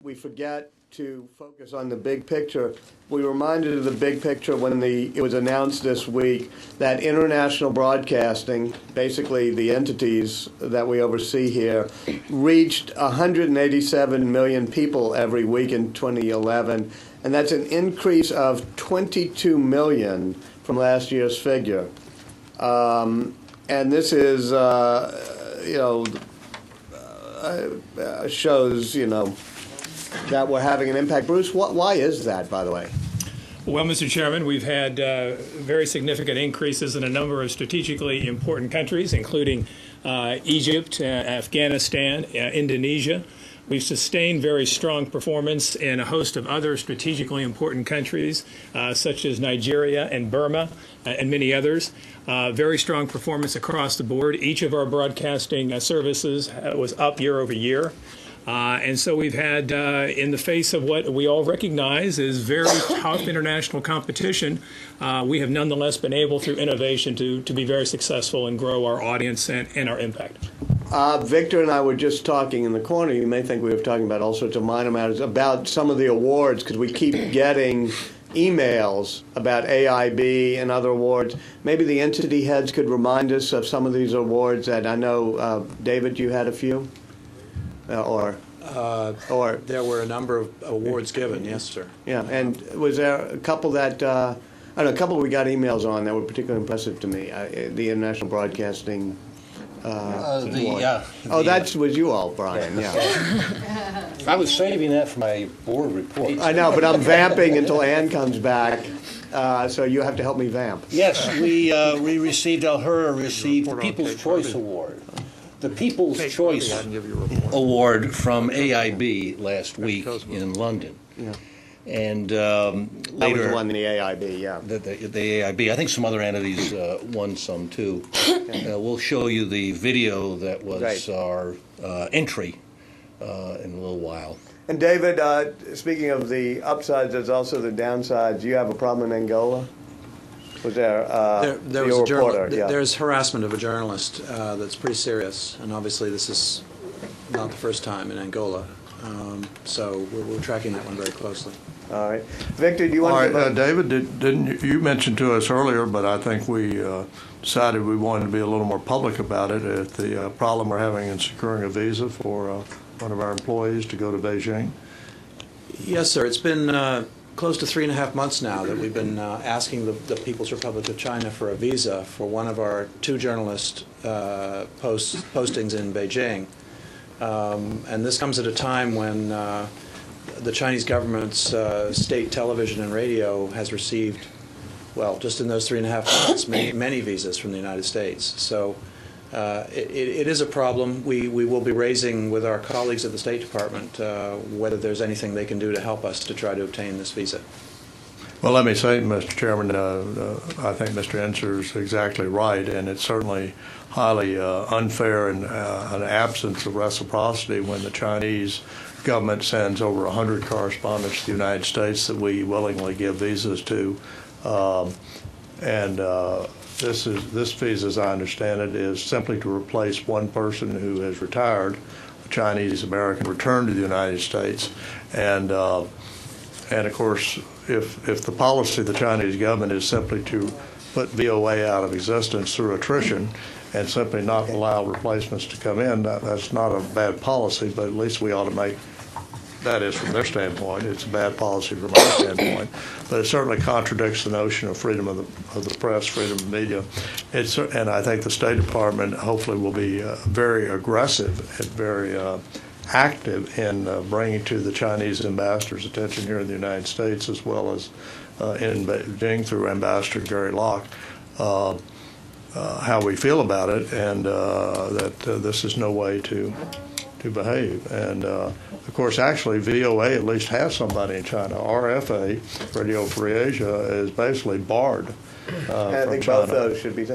we forget to focus on the big picture. We were reminded of the big picture when it was announced this week that international broadcasting, basically the entities that we oversee here, reached 187 million people every week in 2011, and that's an increase of 22 million from last year's figure. And this is, shows, that we're having an impact. Bruce, why is that, by the way? Well, Mr. Chairman, we've had very significant increases in a number of strategically important countries, including Egypt, Afghanistan, Indonesia. We've sustained very strong performance in a host of other strategically important countries, such as Nigeria and Burma and many others. Very strong performance across the board. Each of our broadcasting services was up year over year. And so we've had, in the face of what we all recognize is very tough international competition, we have nonetheless been able, through innovation, to be very successful and grow our audience and our impact. Victor and I were just talking in the corner. You may think we were talking about all sorts of minor matters, about some of the awards, because we keep getting emails about AIB and other awards. Maybe the entity heads could remind us of some of these awards that I know, David, you had a few? Or there were a number of awards given, yes, sir. Yeah, and was there a couple that, I don't know, a couple we got emails on that were particularly impressive to me, the International Broadcasting Award. That was you all, Brian, yeah. I was saving that for my board report. I know, but I'm vamping until Ann comes back, so you have to help me vamp. Yes, we received, Al-Hurra received the People's Choice Award. The People's Choice Award from AIB last week in London. Yeah. And that later, was the one in the AIB, yeah. The AIB. I think some other entities won some too. We'll show you the video that was our entry in a little while. And David, speaking of the upsides, there's also the downsides. You have a problem in Angola? Was there was a reporter? There's harassment of a journalist that's pretty serious, and obviously this is not the first time in Angola. So we're tracking that one very closely. All right. Victor, do you want to... David, didn't you mention to us earlier, but I think we decided we wanted to be a little more public about it, at the problem we're having in securing a visa for one of our employees to go to Beijing? Yes, sir. It's been close to 3.5 months now that we've been asking the People's Republic of China for a visa for one of our 2 journalist postings in Beijing. And this comes at a time when the Chinese government's state television and radio has received, well, just in those 3.5 months, many visas from the United States. So it is a problem. We will be raising with our colleagues at the State Department whether there's anything they can do to help us to try to obtain this visa. Well, let me say, Mr. Chairman, I think Mr. Ensor is exactly right, and it's certainly highly unfair and an absence of reciprocity when the Chinese government sends over 100 correspondents to the United States that we willingly give visas to. This visa, as I understand it, is simply to replace one person who has retired, a Chinese American, returned to the United States, and of course, if the policy of the Chinese government is simply to put VOA out of existence through attrition and simply not allow replacements to come in, that's not a bad policy, but at least we ought to make, that is from their standpoint, it's a bad policy from our standpoint, but it certainly contradicts the notion of freedom of the press, freedom of media. And I think the State Department hopefully will be very aggressive and very active in bringing to the Chinese ambassador's attention here in the United States, as well as in Beijing through Ambassador Gary Locke, how we feel about it, and that this is no way to behave. And of course, actually, VOA at least has somebody in China. RFA, Radio Free Asia, is basically barred I think China. both those should be.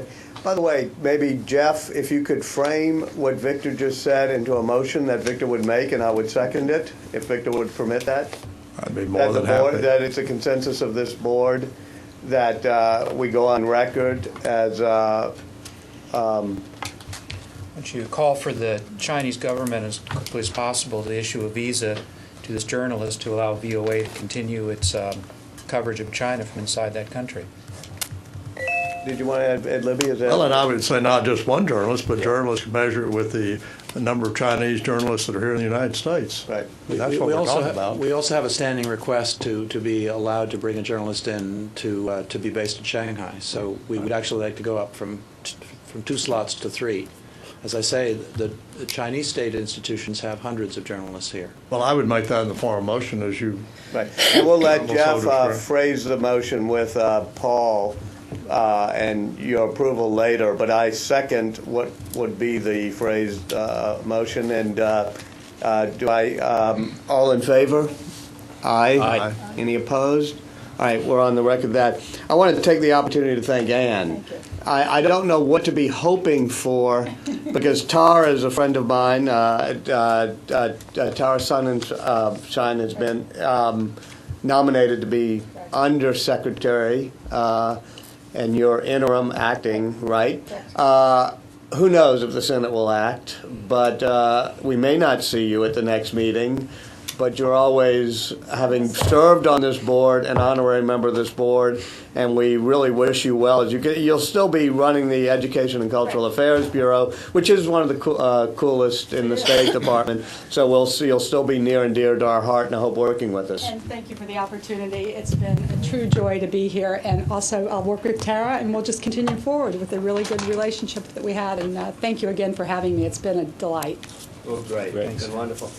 By the way, maybe Jeff, if you could frame what Victor just said into a motion that Victor would make, and I would second it, if Victor would permit that. I'd be more than happy. That it's a consensus of this board that we go on record as Would you call for the Chinese government as quickly as possible to issue a visa to to this journalist to allow VOA to continue its coverage of China from inside that country. Did you want to add, Libby? Is that? Well, and I would say not just one journalist, but journalists can measure it with the number of Chinese journalists that are here in the United States. Right. That's what we're talking about. We also have a standing request to be allowed to bring a journalist in to be based in Shanghai. So we would actually like to go up from 2 slots to 3. As I say, the Chinese state institutions have hundreds of journalists here. Well, I would make that in the form of motion as you. Right. And we'll let Jeff Sure. phrase the motion with Paul and your approval later, but I second what would be the phrased motion. And do I, all in favor? Aye. Aye. Any opposed? All right, we're on the record that. I wanted to take the opportunity to thank Ann. I don't know what to be hoping for, because Tar is a friend of mine. Tara Sonnenschein has been nominated to be undersecretary, and you're interim acting, right? Who knows if the Senate will act, but we may not see you at the next meeting. But you're always, having served on this board, an honorary member of this board, and we really wish you well. You'll still be running the Education and Cultural Affairs Bureau, which is one of the coolest in the State Department. So you'll still be near and dear to our heart, and I hope working with us. And thank you for the opportunity. It's been a true joy to be here, and also I'll work with Tara, and we'll just continue forward with the really good relationship that we had. And thank you again for having me. It's been a delight. Well, great. It's been wonderful.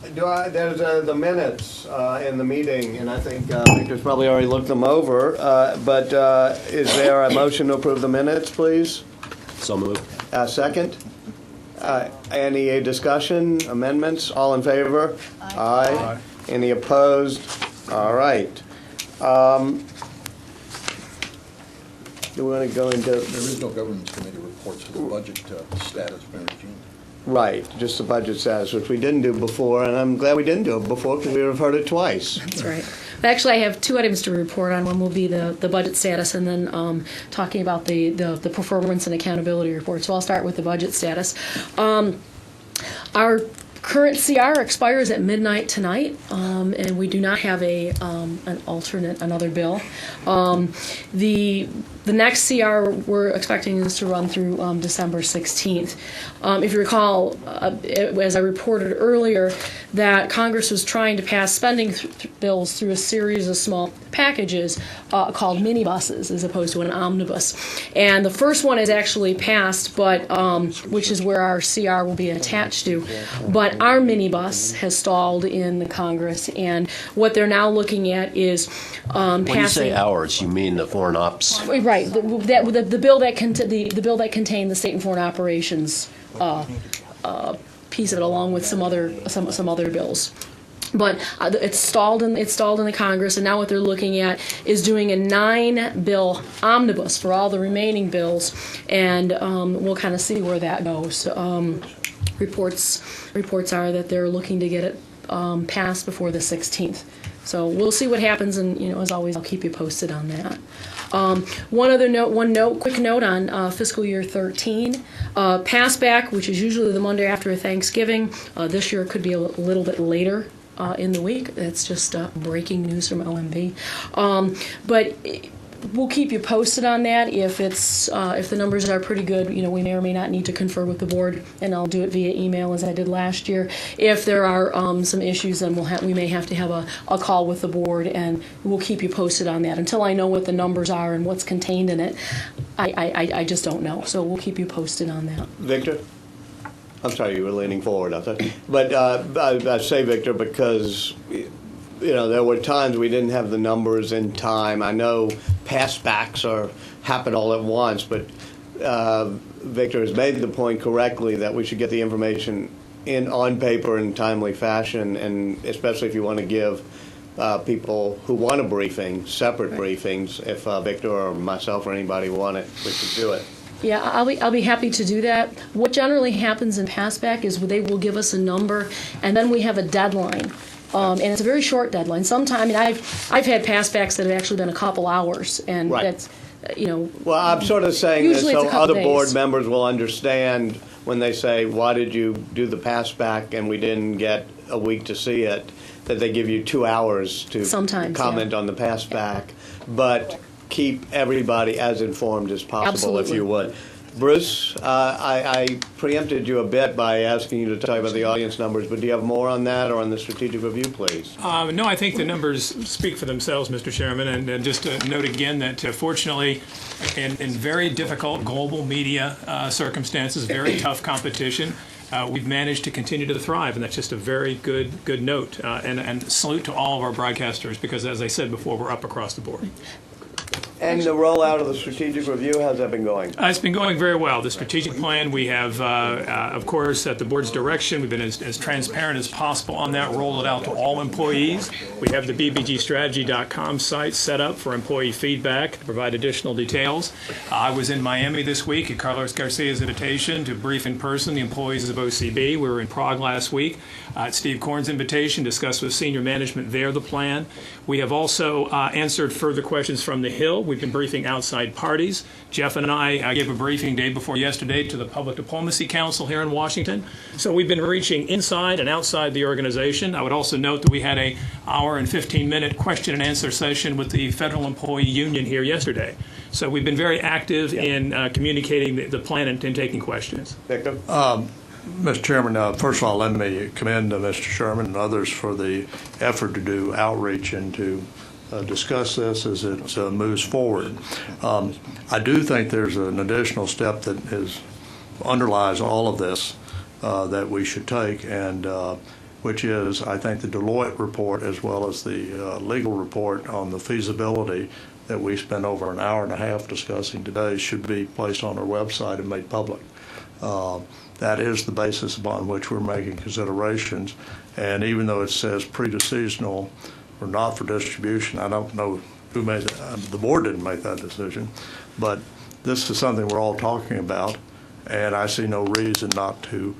There's the minutes in the meeting, and I think Victor's probably already looked them over. But is there a motion to approve the minutes, please? So moved. Second? Any discussion, amendments? All in favor? Aye. Any opposed? All right. Do we want to go into... There is no governance committee reports for the budget status, Mary Jean. Right, just the budget status, which we didn't do before, and I'm glad we didn't do it before because we would have heard it twice. That's right. Actually, I have 2 items to report on. One will be the budget status, and then talking about the performance and accountability report. So I'll start with the budget status. Our current CR expires at midnight tonight, and we do not have another bill. The next CR we're expecting is to run through December 16th. If you recall, as I reported earlier, that Congress was trying to pass spending bills through a series of small packages called minibuses as opposed to an omnibus. And the first one is actually passed, but which is where our CR will be attached to. But our minibus has stalled in the Congress, and what they're now looking at is passing. When you say ours, you mean the foreign ops? Right, the bill that contained the state and foreign operations piece of it, along with some other bills. But it's stalled in the Congress, and now what they're looking at is doing a 9-bill omnibus for all the remaining bills, and we'll kind of see where that goes. Reports are that they're looking to get it passed before the 16th. So we'll see what happens, and as always, I'll keep you posted on that. Quick note on fiscal year 13. Passback, which is usually the Monday after Thanksgiving, this year it could be a little bit later in the week. That's just breaking news from OMB. But we'll keep you posted on that. If the numbers are pretty good, we may or may not need to confer with the board, and I'll do it via email as I did last year. If there are some issues, then we may have to have a call with the board, and we'll keep you posted on that. Until I know what the numbers are and what's contained in it, I just don't know. So we'll keep you posted on that. Victor? I'm sorry, you were leaning forward, I thought. But I say Victor because there were times we didn't have the numbers in time. I know passbacks happen all at once, but Victor has made the point correctly that we should get the information on paper in timely fashion, and especially if you want to give people who want a briefing, separate briefings. If Victor or myself or anybody want it, we should do it. Yeah, I'll be happy to do that. What generally happens in passback is they will give us a number, and then we have a deadline. And it's a very short deadline. Sometimes I've had passbacks that have actually been a couple hours, and right. That's Well, I'm sort of saying this so other board members will understand when they say, why did you do the pass back and we didn't get a week to see it, that they give you 2 hours to Sometimes, comment on the pass back, but keep everybody as informed as possible, if Absolutely. you would. Bruce, I preempted you a bit by asking you to talk about the audience numbers, but do you have more on that or on the strategic review, please? No, I think the numbers speak for themselves, Mr. Chairman, and just to note again that fortunately, in very difficult global media circumstances, very tough competition, we've managed to continue to thrive, and that's just a very good note. And salute to all of our broadcasters, because as I said before, we're up across the board. And the rollout of the strategic review, how's that been going? It's been going very well. The strategic plan, we have, of course, at the board's direction, we've been as transparent as possible on that, rolled it out to all employees. We have the bbgstrategy.com site set up for employee feedback to provide additional details. I was in Miami this week at Carlos Garcia's invitation to brief in person the employees of OCB. We were in Prague last week at Steve Korn's invitation, discussed with senior management there the plan. We have also answered further questions from the Hill. We've been briefing outside parties. Jeff and I gave a briefing day before yesterday to the Public Diplomacy Council here in Washington. So we've been reaching inside and outside the organization. I would also note that we had an hour and 15-minute question and answer session with the Federal Employee Union here yesterday. So we've been very active in communicating the plan and taking questions. Victor? Mr. Chairman, first of all, let me commend Mr. Sherman and others for the effort to do outreach and to discuss this as it moves forward. I do think there's an additional step that underlies all of this that we should take, and which is, I think, the Deloitte report as well as the legal report on the feasibility that we spent over an hour and a half discussing today should be placed on our website and made public. That is the basis upon which we're making considerations, and even though it says pre-decisional or not for distribution, I don't know who made that. The board didn't make that decision, but this is something we're all talking about, and I see no reason not to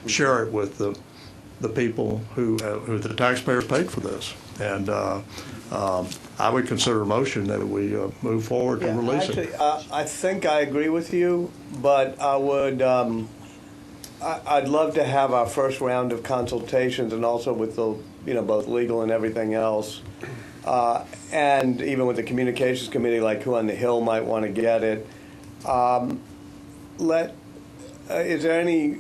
share it with the people who the taxpayers paid for this. And I would consider a motion that we move forward and release actually, it. I think I agree with you, but I would. I'd love to have our first round of consultations, and also with the both legal and everything else, and even with the communications committee, like who on the Hill might want to get it. Is there any?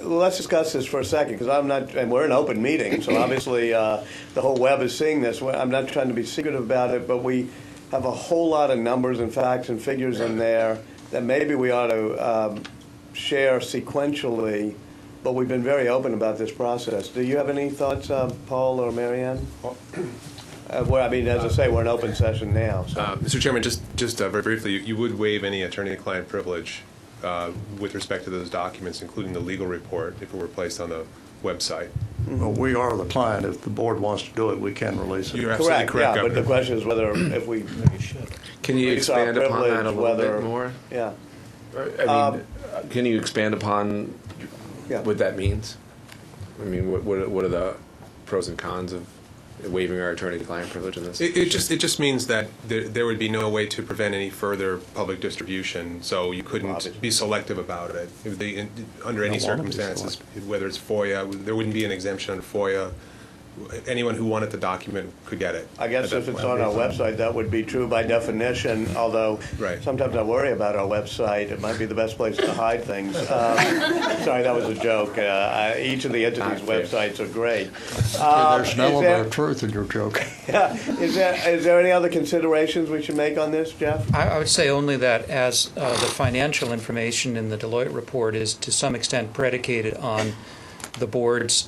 Let's discuss this for a second, because I'm not, and we're an open meeting, so obviously the whole web is seeing this. I'm not trying to be secretive about it, but we have a whole lot of numbers and facts and figures in there that maybe we ought to share sequentially. But we've been very open about this process. Do you have any thoughts, Paul or Marianne? Well, I mean, as I say, we're in open session now. So. Mr. Chairman, just very briefly, you would waive any attorney-client privilege with respect to those documents, including the legal report, if it were placed on the website. Well, we are the client. If the board wants to do it, we can release it. You're absolutely correct, yeah, but Governor. the question is whether if we Can you release our expand upon that a privilege, little whether bit more? Yeah. I mean, can you expand upon Yeah. what that means? I mean, what are the pros and cons of waiving our attorney-client privilege in this? It just means that there would be no way to prevent any further public distribution, so you couldn't be selective about it. It would be under any circumstances, whether it's FOIA, there wouldn't be an exemption under FOIA. Anyone who wanted the document could get it. I guess if it's on our website, that would be true by definition, although sometimes I worry about our website. It might be the best place to hide things. Sorry, that was a joke. Each of the entities' websites are great. There's an element of truth in your joke. Yeah. Is there any other considerations we should make on this, Jeff? I would say only that as the financial information in the Deloitte report is to some extent predicated on the board's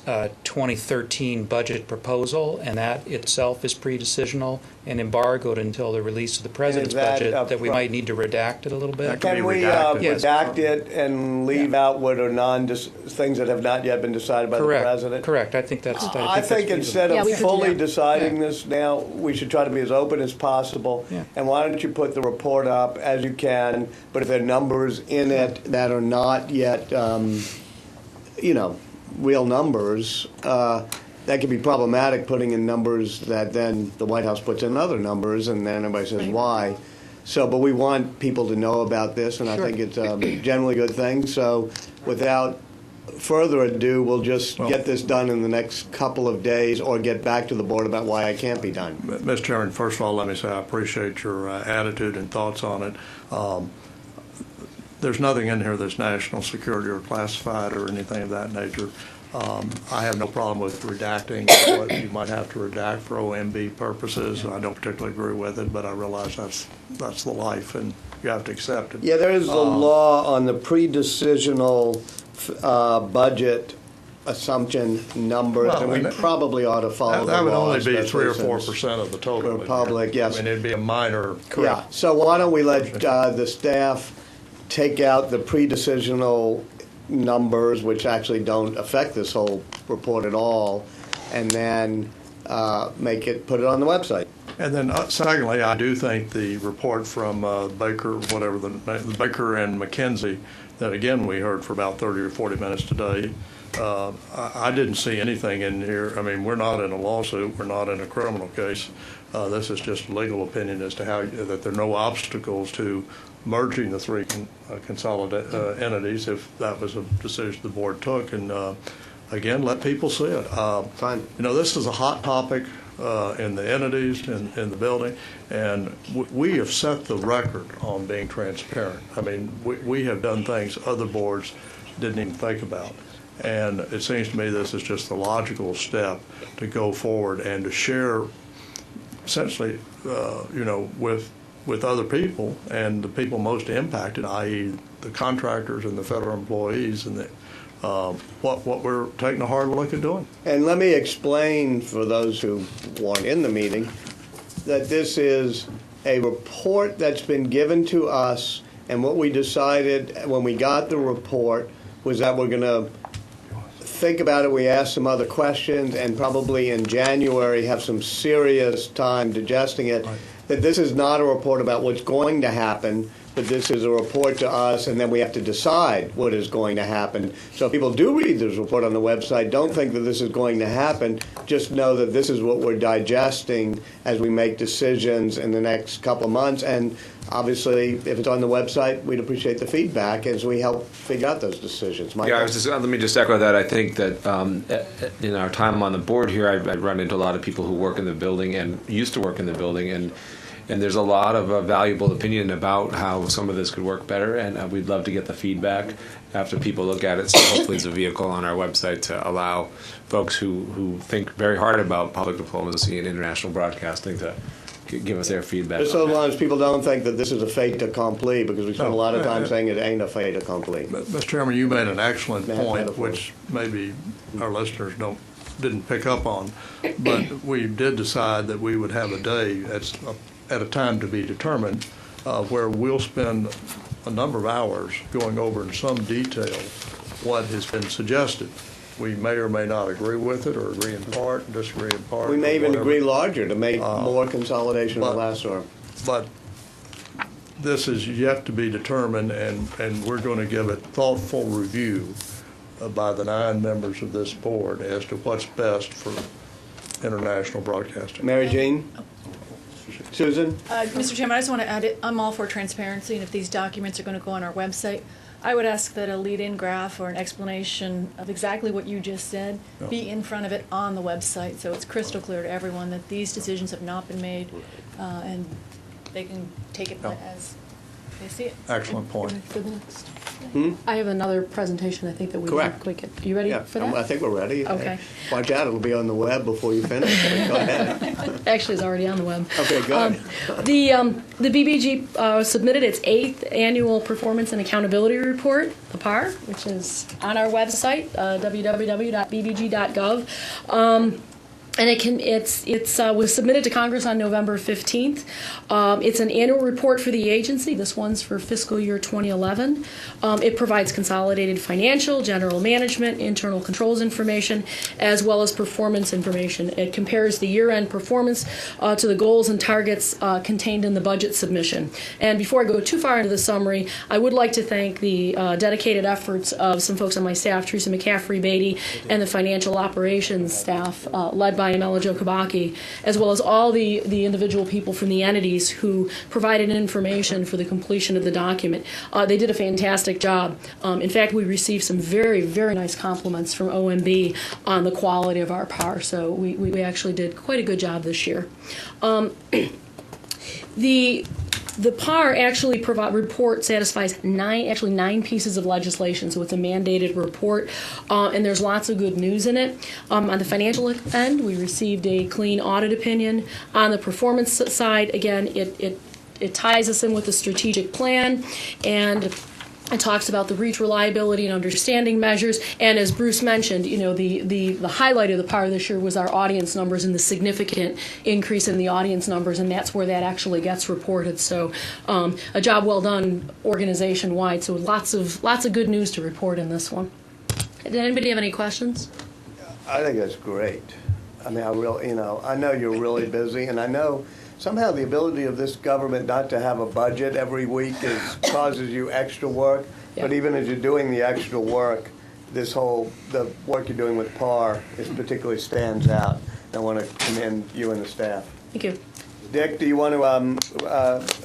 2013 budget proposal, and that itself is pre-decisional and embargoed until the release of the president's budget, that we might need to redact it a little bit. Can we redact it and leave out what are things that have not yet been decided by the president? Correct. I think that's. I think instead of fully deciding this now, we should try to be as open as possible. Yeah. And why don't you put the report up as you can? But if there are numbers in it that are not yet, real numbers, that could be problematic, putting in numbers that then the White House puts in other numbers, and then everybody says why. So, but we want people to know about this, and I think it's a generally good thing. So without further ado, we'll just get this done in the next couple of days or get back to the board about why it can't be done. Mr. Chairman, first of all, let me say I appreciate your attitude and thoughts on it. There's nothing in here that's national security or classified or anything of that nature. I have no problem with redacting what you might have to redact for OMB purposes. I don't particularly agree with it, but I realize that's the life, and you have to accept it. Yeah, there is a law on the pre-decisional budget assumption numbers, and we probably ought to follow that would the law, only be 3 or especially 4% of the total. for public, yes. I mean, it'd be a minor. Yeah, so why don't we let the staff take out the pre-decisional numbers, which actually don't affect this whole report at all, and then put it on the website. And then secondly, I do think the report from Baker, Baker and McKenzie, that again we heard for about 30 or 40 minutes today, I didn't see anything in here. I mean, we're not in a lawsuit, we're not in a criminal case. This is just legal opinion as to how that there are no obstacles to merging the three consolidated entities if that was a decision the board took. And again, let people see it. Fine. You know, this is a hot topic in the entities, in the building, and we have set the record on being transparent. I mean, we have done things other boards didn't even think about. And it seems to me this is just the logical step to go forward and to share essentially, you know, with other people and the people most impacted, i.e. the contractors and the federal employees, and what we're taking a hard look at doing. And let me explain for those who weren't in the meeting that this is a report that's been given to us, and what we decided when we got the report was that we're going to think about it. We asked some other questions, and probably in January have some serious time digesting it. Right. That this is not a report about what's going to happen, but this is a report to us, and then we have to decide what is going to happen. So if people do read this report on the website, don't think that this is going to happen. Just know that this is what we're digesting as we make decisions in the next couple of months. And obviously, if it's on the website, we'd appreciate the feedback as we help figure out those decisions. Michael? Yeah, let me just echo that. I think that in our time on the board here, I've run into a lot of people who work in the building and used to work in the building, and there's a lot of valuable opinion about how some of this could work better, and we'd love to get the feedback after people look at it. So hopefully it's a vehicle on our website to allow folks who think very hard about public diplomacy and international broadcasting to give us their feedback. Just so long as people don't think that this is a fait accompli, because we spend a lot of time saying it ain't a fait accompli. Mr. Chairman, you made an excellent point, which maybe our listeners didn't pick up on, but we did decide that we would have a day at a time to be determined where we'll spend a number of hours going over in some detail what has been suggested. We may or may not agree with it, or agree in part, disagree in part. We may even agree larger to make more consolidation of Lasor. But this is yet to be determined, and we're going to give it thoughtful review by the 9 members of this board as to what's best for international broadcasting. Mary Jean? Susan? Mr. Chairman, I just want to add it. I'm all for transparency, and if these documents are going to go on our website, I would ask that a lead-in graph or an explanation of exactly what you just said be in front of it on the website, so it's crystal clear to everyone that these decisions have not been made, and they can take it as they see it. Excellent point. For the next. I have another presentation I think that we Correct. quick. Are you ready for that? I think we're ready. Okay. Watch out, it'll be on the web before you finish. Go ahead. Actually, it's already on the web. Okay, good. The BBG submitted its 8th annual Performance and Accountability Report, the PAR, which is on our website, www.bbg.gov. And it was submitted to Congress on November 15th. It's an annual report for the agency. This one's for fiscal year 2011. It provides consolidated financial, general management, internal controls information, as well as performance information. It compares the year-end performance to the goals and targets contained in the budget submission. And before I go too far into the summary, I would like to thank the dedicated efforts of some folks on my staff, Teresa McCaffrey-Beatty, and the financial operations staff, led by by Amela Jokobaki, as well as all the individual people from the entities who provided information for the completion of the document. They did a fantastic job. In fact, we received some very, very nice compliments from OMB on the quality of our PAR, so we actually did quite a good job this year. The PAR actually report satisfies nine pieces of legislation, so it's a mandated report, and there's lots of good news in it. On the financial end, we received a clean audit opinion. On the performance side, again, it ties us in with the strategic plan, and it talks about the reach, reliability, and understanding measures. And as Bruce mentioned, the highlight of the PAR this year was our audience numbers and the significant increase in the audience numbers, and that's where that actually gets reported. So a job well done organization-wide. So lots of good news to report in this one. Did anybody have any questions? I think that's great. I mean, I know you're really busy, and I know somehow the ability of this government not to have a budget every week causes you extra work. Yeah. But even as you're doing the extra work, the work you're doing with PAR particularly stands out. I want to commend you and the staff. Thank you. Dick, do you want to,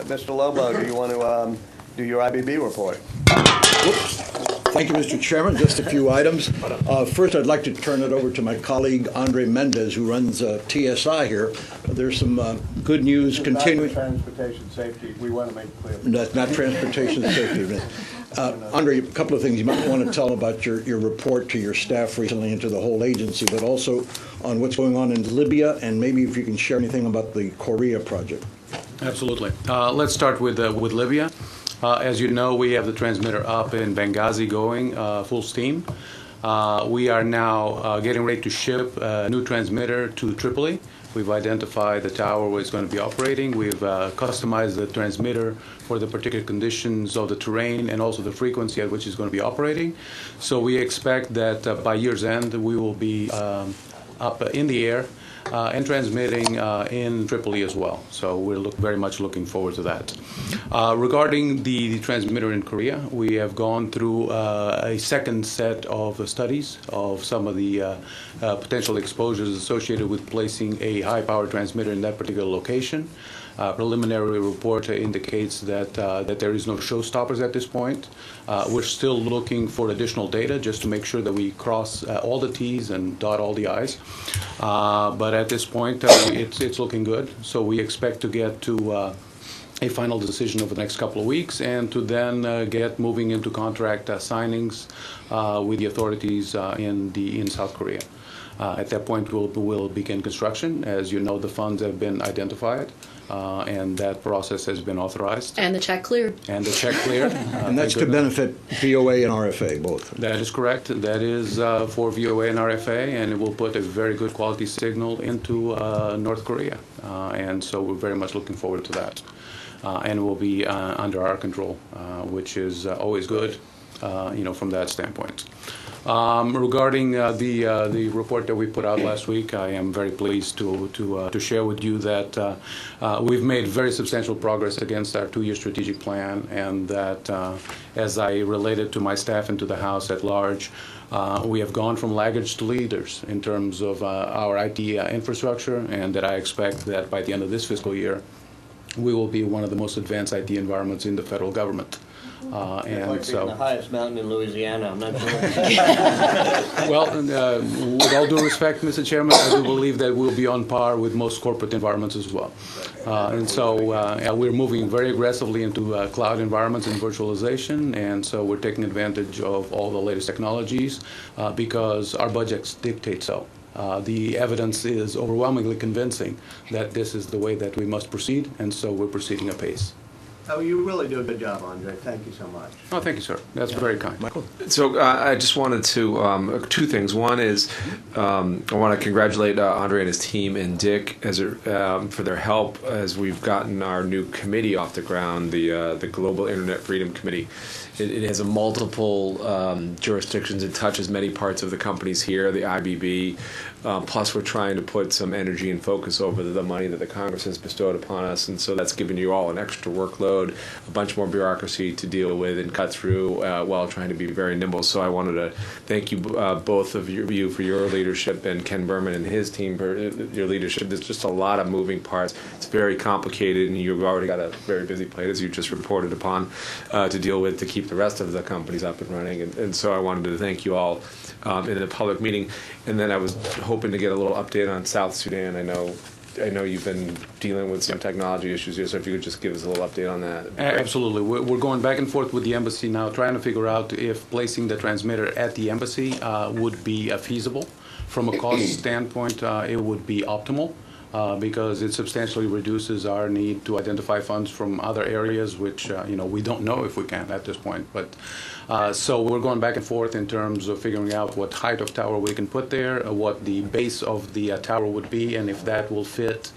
Mr. Lobo, do you want to do your IBB report? Thank you, Mr. Chairman. Just a few items. First, I'd like to turn it over to my colleague, Andre Mendez, who runs TSI here. There's some good news continuing. Not transportation safety. We want to make it clear. That's not transportation safety. Andre, a couple of things you might want to tell about your report to your staff recently and to the whole agency, but also on what's going on in Libya, and maybe if you can share anything about the Korea project. Absolutely. Let's start with Libya. As you know, we have the transmitter up in Benghazi going full steam. We are now getting ready to ship a new transmitter to Tripoli. We've identified the tower where it's going to be operating. We've customized the transmitter for the particular conditions of the terrain and also the frequency at which it's going to be operating. So we expect that by year's end we will be up in the air and transmitting in Tripoli as well. So we're very much looking forward to that. Regarding the transmitter in Korea, we have gone through a second set of studies of some of the potential exposures associated with placing a high-power transmitter in that particular location. Preliminary report indicates that there is no showstoppers at this point. We're still looking for additional data just to make sure that we cross all the T's and dot all the I's. But at this point, it's looking good. So we expect to get to a final decision over the next couple of weeks and to then get moving into contract signings with the authorities in South Korea. At that point, we'll begin construction. As you know, the funds have been identified. And that process has been authorized. And the check cleared. And the check cleared. And that's to benefit VOA and RFA, both. That is correct. That is for VOA and RFA, and it will put a very good quality signal into North Korea. And so we're very much looking forward to that. And it will be under our control, which is always good, from that standpoint. Regarding the report that we put out last week, I am very pleased to share with you that we've made very substantial progress against our 2-year strategic plan, and that as I related to my staff and to the House at large, we have gone from laggards to leaders in terms of our IT infrastructure, and that I expect that by the end of this fiscal year, we will be one of the most advanced IT environments in the federal government. And so the highest mountain in Louisiana, I'm not sure. Well, with all due respect, Mr. Chairman, I do believe that we'll be on par with most corporate environments as well. And so we're moving very aggressively into cloud environments and virtualization, and so we're taking advantage of all the latest technologies because our budgets dictate so. The evidence is overwhelmingly convincing that this is the way that we must proceed, and so we're proceeding apace. Oh, you really do a good job, Andre. Thank you so much. Oh, thank you, sir. That's very kind. Michael? So I just wanted to, two things. One is I want to congratulate Andre and his team and Dick for their help as we've gotten our new committee off the ground, the Global Internet Freedom Committee. It has multiple jurisdictions. It touches many parts of the companies here, the IBB. Plus, we're trying to put some energy and focus over the money that the Congress has bestowed upon us, and so that's given you all an extra workload. load, a bunch more bureaucracy to deal with and cut through while trying to be very nimble. So I wanted to thank you, both of you for your leadership, and Ken Berman and his team for your leadership. There's just a lot of moving parts. It's very complicated, and you've already got a very busy plate, as you just reported upon, to deal with to keep the rest of the companies up and running. And so I wanted to thank you all in a public meeting. And then I was hoping to get a little update on South Sudan. I know you've been dealing with some technology issues here, so if you could just give us a little update on that. Absolutely. We're going back and forth with the embassy now, trying to figure out if placing the transmitter at the embassy would be feasible. From a cost standpoint, it would be optimal. Because it substantially reduces our need to identify funds from other areas, which we don't know if we can at this point. But so we're going back and forth in terms of figuring out what height of tower we can put there, what the base of the tower would be, and if that will fit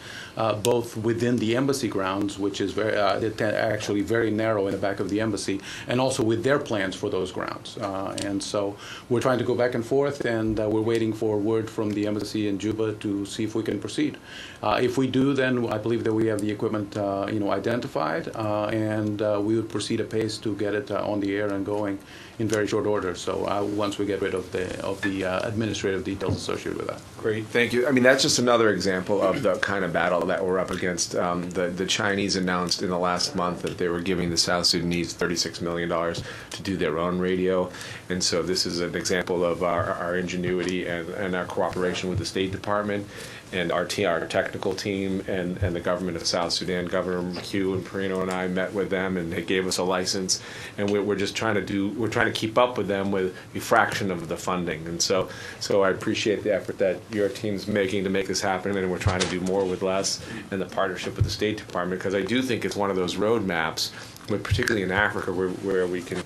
both within the embassy grounds, which is actually very narrow in the back of the embassy, and also with their plans for those grounds. And so we're trying to go back and forth, and we're waiting for word from the embassy in Juba to see if we can proceed. If we do, then I believe that we have the equipment, identified, and we would proceed apace to get it on the air and going in very short order. So once we get rid of the administrative details associated with that. Great, thank you. I mean, that's just another example of the kind of battle that we're up against. The Chinese announced in the last month that they were giving the South Sudanese $36 million to do their own radio. And so this is an example of our ingenuity and our cooperation with the State Department and our technical team and the government of South Sudan. Governor McHugh and Perino and I met with them, and they gave us a license. And we're just trying to keep up with them with a fraction of the funding. And so I appreciate the effort that your team's making to make this happen, and we're trying to do more with less, and the partnership with the State Department, because I do think it's one of those roadmaps, particularly in Africa, where we can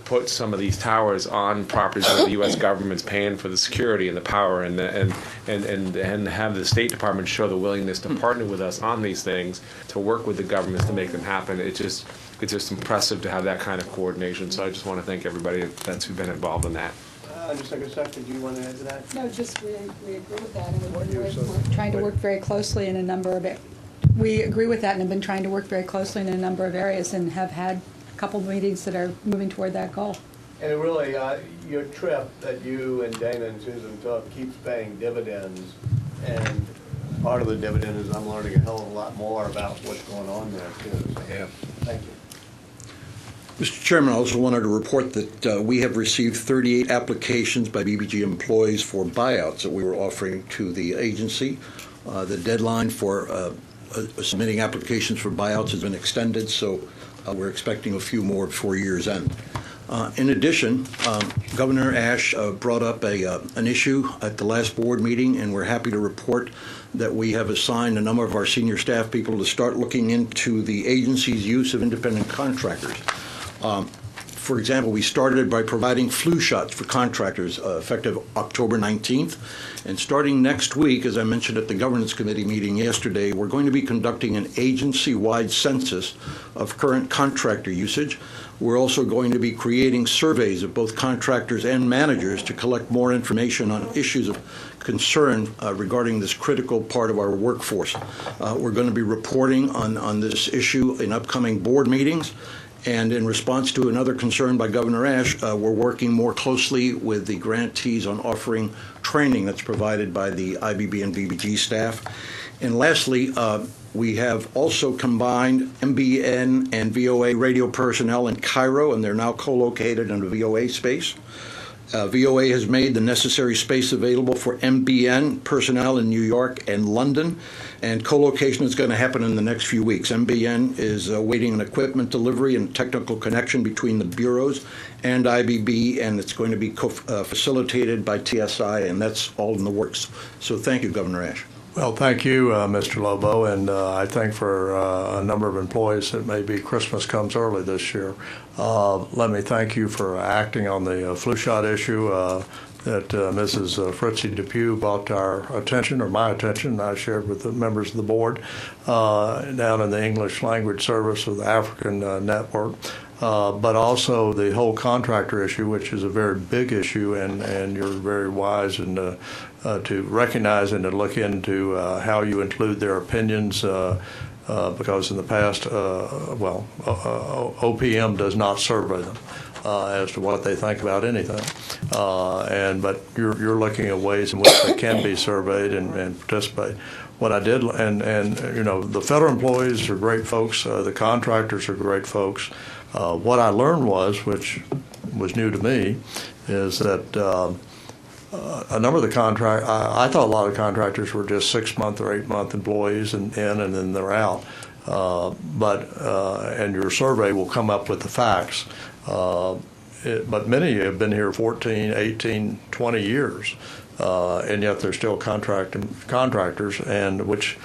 put some of these towers on properties where the U.S. government's paying for the security and the power, and have the State Department show the willingness to partner with us on these things, to work with the governments to make them happen. It's just impressive to have that kind of coordination. So I just want to thank everybody that's been involved in that. Just take a second. Do you want to add to that? No, just we agree with that, and we're trying to work very closely in a number of it. We agree with that and have been trying to work very closely in a number of areas and have had a couple of meetings that are moving toward that goal. And it really, your trip that you and Dana and Susan took keeps paying dividends, and part of the dividend is I'm learning a hell of a lot more about what's going on there too. So, yeah. Thank you. Mr. Chairman, I also wanted to report that we have received 38 applications by BBG employees for buyouts that we were offering to the agency. The deadline for submitting applications for buyouts has been extended, so we're expecting a few more before year's end. In addition, Governor Ash brought up an issue at the last board meeting, and we're happy to report that we have assigned a number of our senior staff people to start looking into the agency's use of independent contractors. For example, we started by providing flu shots for contractors effective October 19th. And starting next week, as I mentioned at the Governance Committee meeting yesterday, we're going to be conducting an agency-wide census of current contractor usage. We're also going to be creating surveys of both contractors and managers to collect more information on issues of concern regarding this critical part of our workforce. We're going to be reporting on this issue in upcoming board meetings. And in response to another concern by Governor Ash, we're working more closely with the grantees on offering training that's provided by the IBB and BBG staff. And lastly, we have also combined MBN and VOA radio personnel in Cairo, and they're now co-located in the VOA space. VOA has made the necessary space available for MBN personnel in New York and London, and co-location is going to happen in the next few weeks. MBN is awaiting an equipment delivery and technical connection between the bureaus and IBB, and it's going to be facilitated by TSI, and that's all in the works. So thank you, Governor Ash. Well, thank you, Mr. Lobo, and I think for a number of employees that maybe Christmas comes early this year. Let me thank you for acting on the flu shot issue that Mrs. Fritzie Depew brought to our attention, or my attention. I shared with the members of the board down in the English language service of the African network. But also the whole contractor issue, which is a very big issue, and you're very wise in to recognize and to look into how you include their opinions because in the past, OPM does not survey them as to what they think about anything. But you're looking at ways in which they can be surveyed and participate. What I did, and the federal employees are great folks. The contractors are great folks. What I learned which was new to me, is that a number of the I thought a lot of contractors were just 6-month or 8-month employees and then they're out. And your survey will come up with the facts. But many have been here 14, 18, 20 years, and yet they're still contractors, and which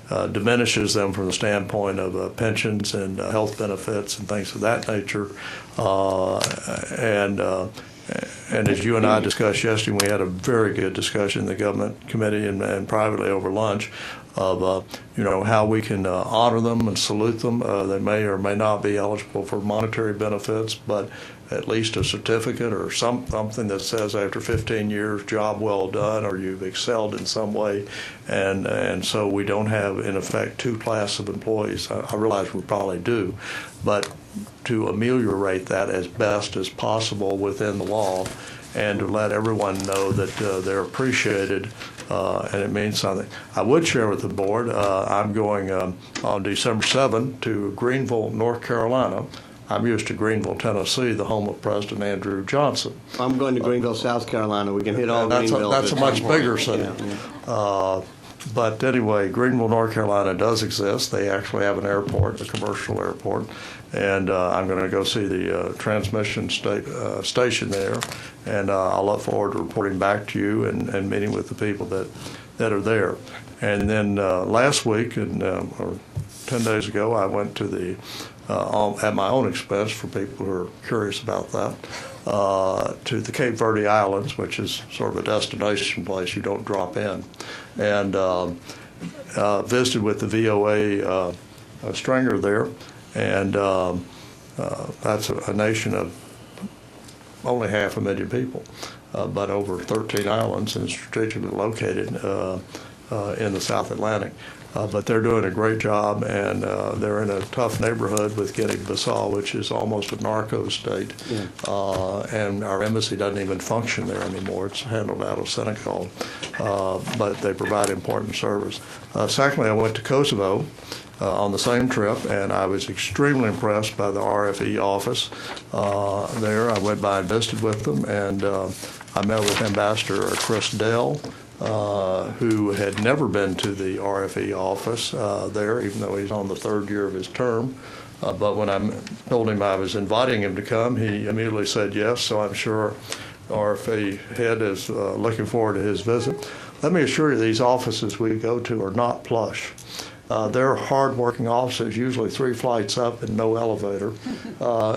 diminishes them from the standpoint of pensions and health benefits and things of that nature. And as you and I discussed yesterday, we had a very good discussion in the government committee and privately over lunch of how we can honor them and salute them. They may or may not be eligible for monetary benefits, but at least a certificate or something that says after 15 years, job well done, or you've excelled in some way. And so we don't have, in effect, two classes of employees. I realize we probably do, but to ameliorate that as best as possible within the law, and to let everyone know that they're appreciated and it means something. I would share with the board, I'm going on December 7th to Greenville, North Carolina. I'm used to Greenville, Tennessee, the home of President Andrew Johnson. I'm going to Greenville, South Carolina. We can hit all Greenville. That's a much bigger city. But anyway, Greenville, North Carolina does exist. They actually have an airport, a commercial airport. And I'm going to go see the transmission station there. And I'll look forward to reporting back to you and meeting with the people that are there. And then last week, or 10 days ago, I went to the, at my own expense for people who are curious about that, to the Cape Verde Islands, which is sort of a destination place. You don't drop in. And visited with the VOA stringer there. And that's a nation of only 500,000 people, but over 13 islands and strategically located in the South Atlantic. But they're doing a great job, and they're in a tough neighborhood with Guinea-Bissau, which is almost a narco state. Yeah. And our embassy doesn't even function there anymore. It's handled out of Senegal, but they provide important service. Secondly, I went to Kosovo on the same trip, and I was extremely impressed by the RFE office there. I went by and visited with them, and I met with Ambassador Chris Dell, who had never been to the RFE office there, even though he's on the third year of his term. But when I told him I was inviting him to come, he immediately said yes, so I'm sure RFE head is looking forward to his visit. Let me assure you, these offices we go to are not plush. They're hard-working offices, usually 3 flights up and no elevator,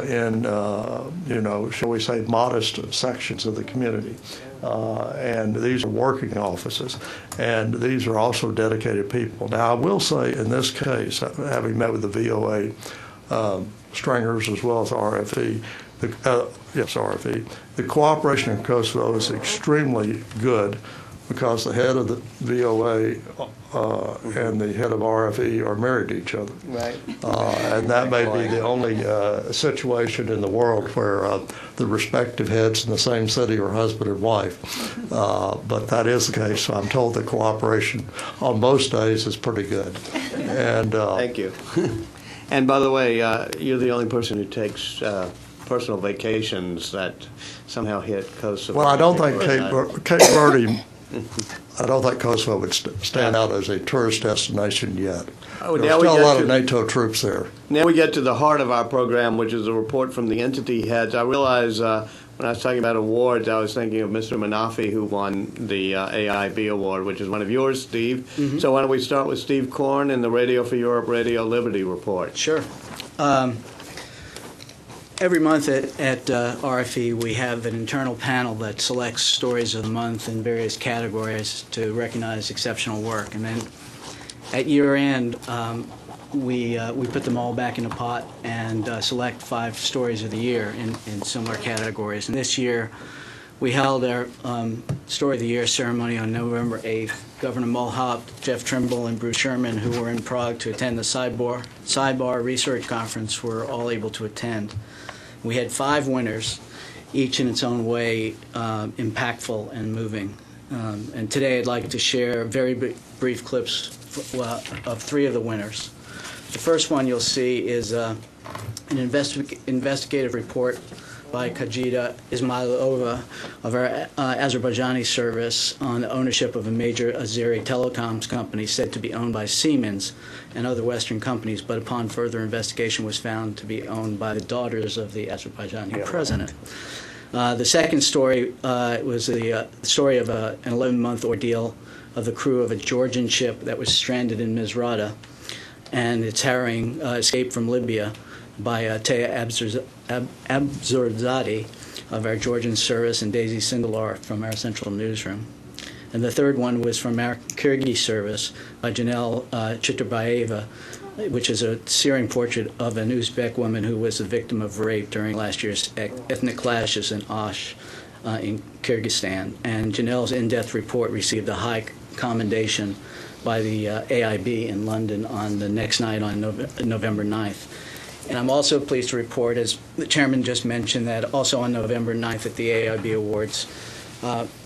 in, shall we say, modest sections of the community. And these are working offices, and these are also dedicated people. Now, I will say in this case, having met with the VOA stringers as well as RFE, RFE, the cooperation in Kosovo is extremely good, because the head of the VOA and the head of RFE are married to each other. Right. And that may be the only situation in the world where the respective heads in the same city are husband and wife. But that is the case. So I'm told the cooperation on most days is pretty good. And thank you. And by the way, you're the only person who takes personal vacations that somehow hit Kosovo. Well, I don't think Cape Verde. I don't think Kosovo would stand out as a tourist destination yet. There's still a lot of NATO troops there. Now we get to the heart of our program, which is a report from the entity heads. I realize when I was talking about awards, I was thinking of Mr. Manafi, who won the AIB award, which is one of yours, Steve. Mm-hmm. So why don't we start with Steve Korn and the Radio for Europe Radio Liberty report. Sure. Every month at RFE, we have an internal panel that selects stories of the month in various categories to recognize exceptional work. And then at year end, we put them all back in a pot and select 5 stories of the year in similar categories. And this year, we held our Story of the Year ceremony on November 8th. Governor Mulhop, Jeff Trimble, and Bruce Sherman, who were in Prague to attend the Sidebar Research Conference, were all able to attend. We had 5 winners, each in its own way impactful and moving. And today I'd like to share very brief clips of 3 of the winners. The first one you'll see is an investigative report by Kajida Ismailova of our Azerbaijani service on the ownership of a major Azeri telecoms company said to be owned by Siemens and other Western companies, but upon further investigation was found to be owned by the daughters of the Azerbaijani president. The second story was the story of an 11-month ordeal of the crew of a Georgian ship that was stranded in Misrata, and its harrowing escape from Libya by Teya Abzurzadeh of our Georgian service and Daisy Sindelar from our central newsroom. And the third one was from our Kyrgyz service by Janelle Chitrabayeva, which is a searing portrait of an Uzbek woman who was the victim of rape during last year's ethnic clashes in Osh in Kyrgyzstan. And Janelle's in-depth report received a high commendation by the AIB in London on the next night on November 9th. And I'm also pleased to report, as the chairman just mentioned, that also on November 9th at the AIB Awards,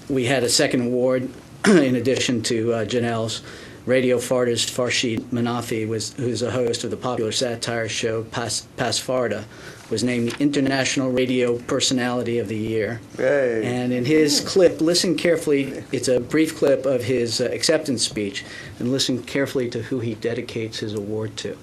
we had a second award in addition to Janelle's. Radio artist Farshid Manafi, who's a host of the popular satire show Pas Farda, was named the International Radio Personality of the Year. Hey. And in his clip, listen carefully, it's a brief clip of his acceptance speech, and listen carefully to who he dedicates his award to.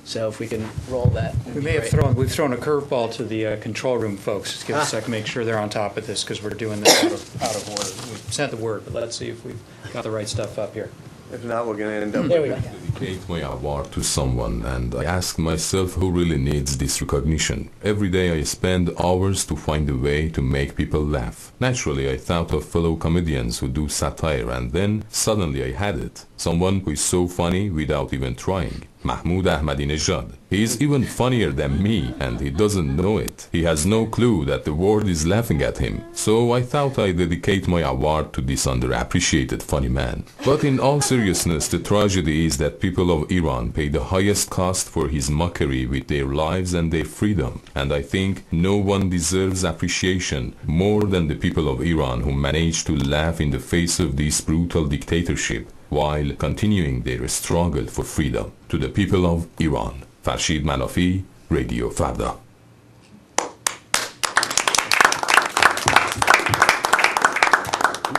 So if we can roll that. We've thrown a curveball to the control room folks. Just give us a second, make sure they're on top of this, because we're doing this out of order. We've sent the word, but let's see if we've got the right stuff up here. If not, we're going to end up. There we go. Dedicate my award to someone, and I ask myself who really needs this recognition. Every day I spend hours to find a way to make people laugh. Naturally, I thought of fellow comedians who do satire, and then suddenly I had it. Someone who is so funny without even trying. Mahmoud Ahmadinejad. He is even funnier than me, and he doesn't know it. He has no clue that the world is laughing at him. So I thought I'd dedicate my award to this underappreciated funny man. But in all seriousness, the tragedy is that people of Iran pay the highest cost for his mockery with their lives and their freedom. And I think no one deserves appreciation more than the people of Iran who managed to laugh in the face of this brutal dictatorship while continuing their struggle for freedom. To the people of Iran, Farshid Manafi, Radio Farda.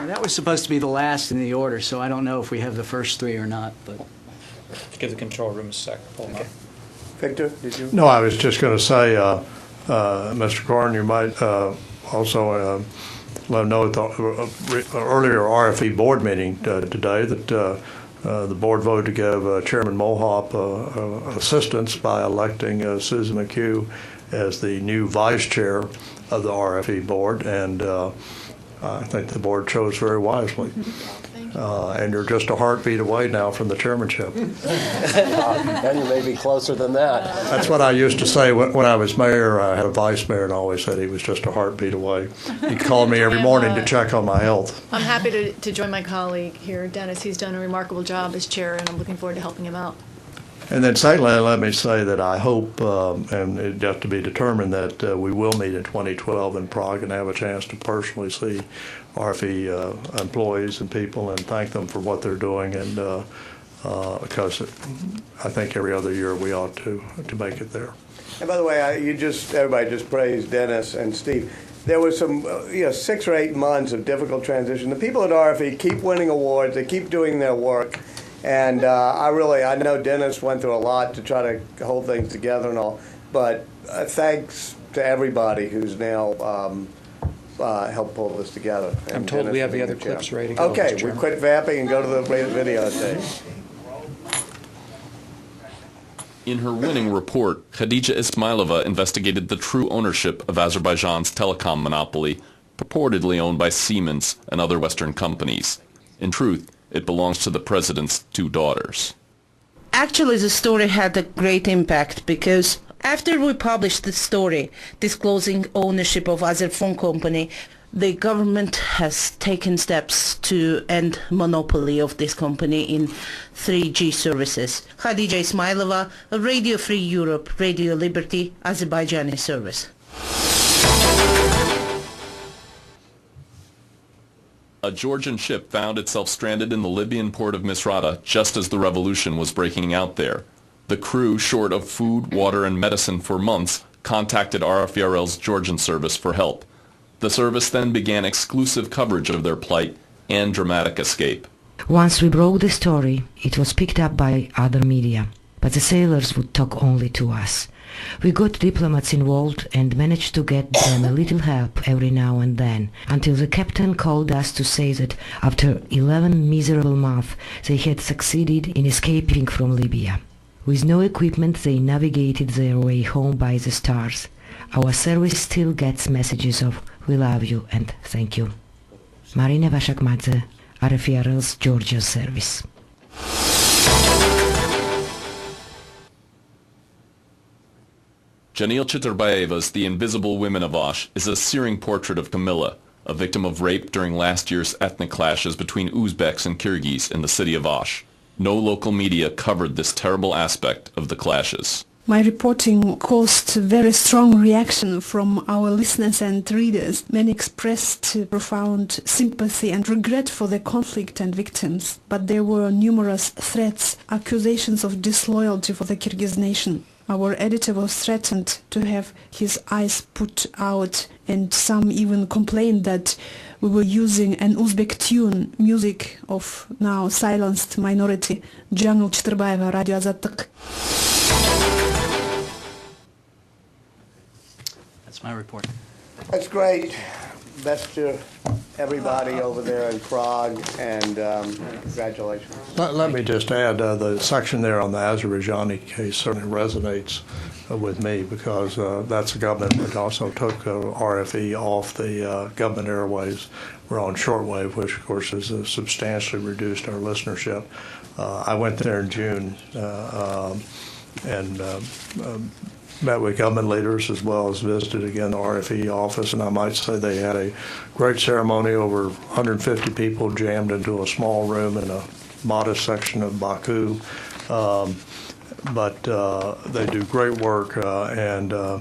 That was supposed to be the last in the order, so I don't know if we have the first 3 or not. But Just give the control room a sec. Pull them up. Victor, did you? No, I was just going to say, Mr. Corn, you might also let them know at the earlier RFE board meeting today that the board voted to give Chairman Mulhop assistance by electing Susan McHugh as the new vice chair of the RFE board, and I think the board chose very wisely. And you're just a heartbeat away now from the chairmanship. And you may be closer than that. That's what I used to say when I was mayor. I had a vice mayor and I always said he was just a heartbeat away. He called me every morning to check on my health. I'm happy to join my colleague here, Dennis. He's done a remarkable job as chair, and I'm looking forward to helping him out. And then secondly, let me say that I hope, and it has to be determined, that we will meet in 2012 in Prague and have a chance to personally see RFE employees and people and thank them for what they're doing, and because I think every other year we ought to make it there. And by the way, everybody just praised Dennis and Steve. There was some 6 or 8 months of difficult transition. The people at RFE keep winning awards. They keep doing their work. And I know Dennis went through a lot to try to hold things together and all, but thanks to everybody who's now helped pull this together. And I'm told Dennis we have the other the chair. clips ready to go. Okay, Mr. we Chairman. quit vamping and go to the video tape. In her winning report, Khadija Ismailova investigated the true ownership of Azerbaijan's telecom monopoly, purportedly owned by Siemens and other Western companies. In truth, it belongs to the president's 2 daughters. Actually, the story had a great impact because after we published the story disclosing ownership of Azerphone company, the government has taken steps to end monopoly of this company in 3G services. Khadija Ismailova, Radio Free Europe, Radio Liberty, Azerbaijani service. A Georgian ship found itself stranded in the Libyan port of Misrata just as the revolution was breaking out there. The crew, short of food, water, and medicine for months, contacted RFERL's Georgian service for help. The service then began exclusive coverage of their plight and dramatic escape. Once we broke the story, it was picked up by other media, but the sailors would talk only to us. We got diplomats involved and managed to get them a little help every now and then, until the captain called us to say that after 11 miserable months they had succeeded in escaping from Libya. With no equipment they navigated their way home by the stars. Our service still gets messages of "We love you" and "Thank you." Marina Vashakmadze, RFERL's Georgia service. Janil Chiturbayeva's The Invisible Women of Osh is a searing portrait of Camilla, a victim of rape during last year's ethnic clashes between Uzbeks and Kyrgyz in the city of Osh. No local media covered this terrible aspect of the clashes. My reporting caused very strong reaction from our listeners and readers. Many expressed profound sympathy and regret for the conflict and victims, but there were numerous threats, accusations of disloyalty for the Kyrgyz nation. Our editor was threatened to have his eyes put out, and some even complained that we were using an Uzbek tune, music of now silenced minority. Janil Chiturbayeva, Radio Azatlık. That's my report. That's great. Best to everybody over there in Prague, and congratulations. Let me just add, the section there on the Azerbaijani case certainly resonates with me, because that's a government that also took RFE off the government airwaves. We're on shortwave, which of course has substantially reduced our listenership. I went there in June and met with government leaders, as well as visited again the RFE office, and I might say they had a great ceremony. Over 150 people jammed into a small room in a modest section of Baku. But they do great work, and the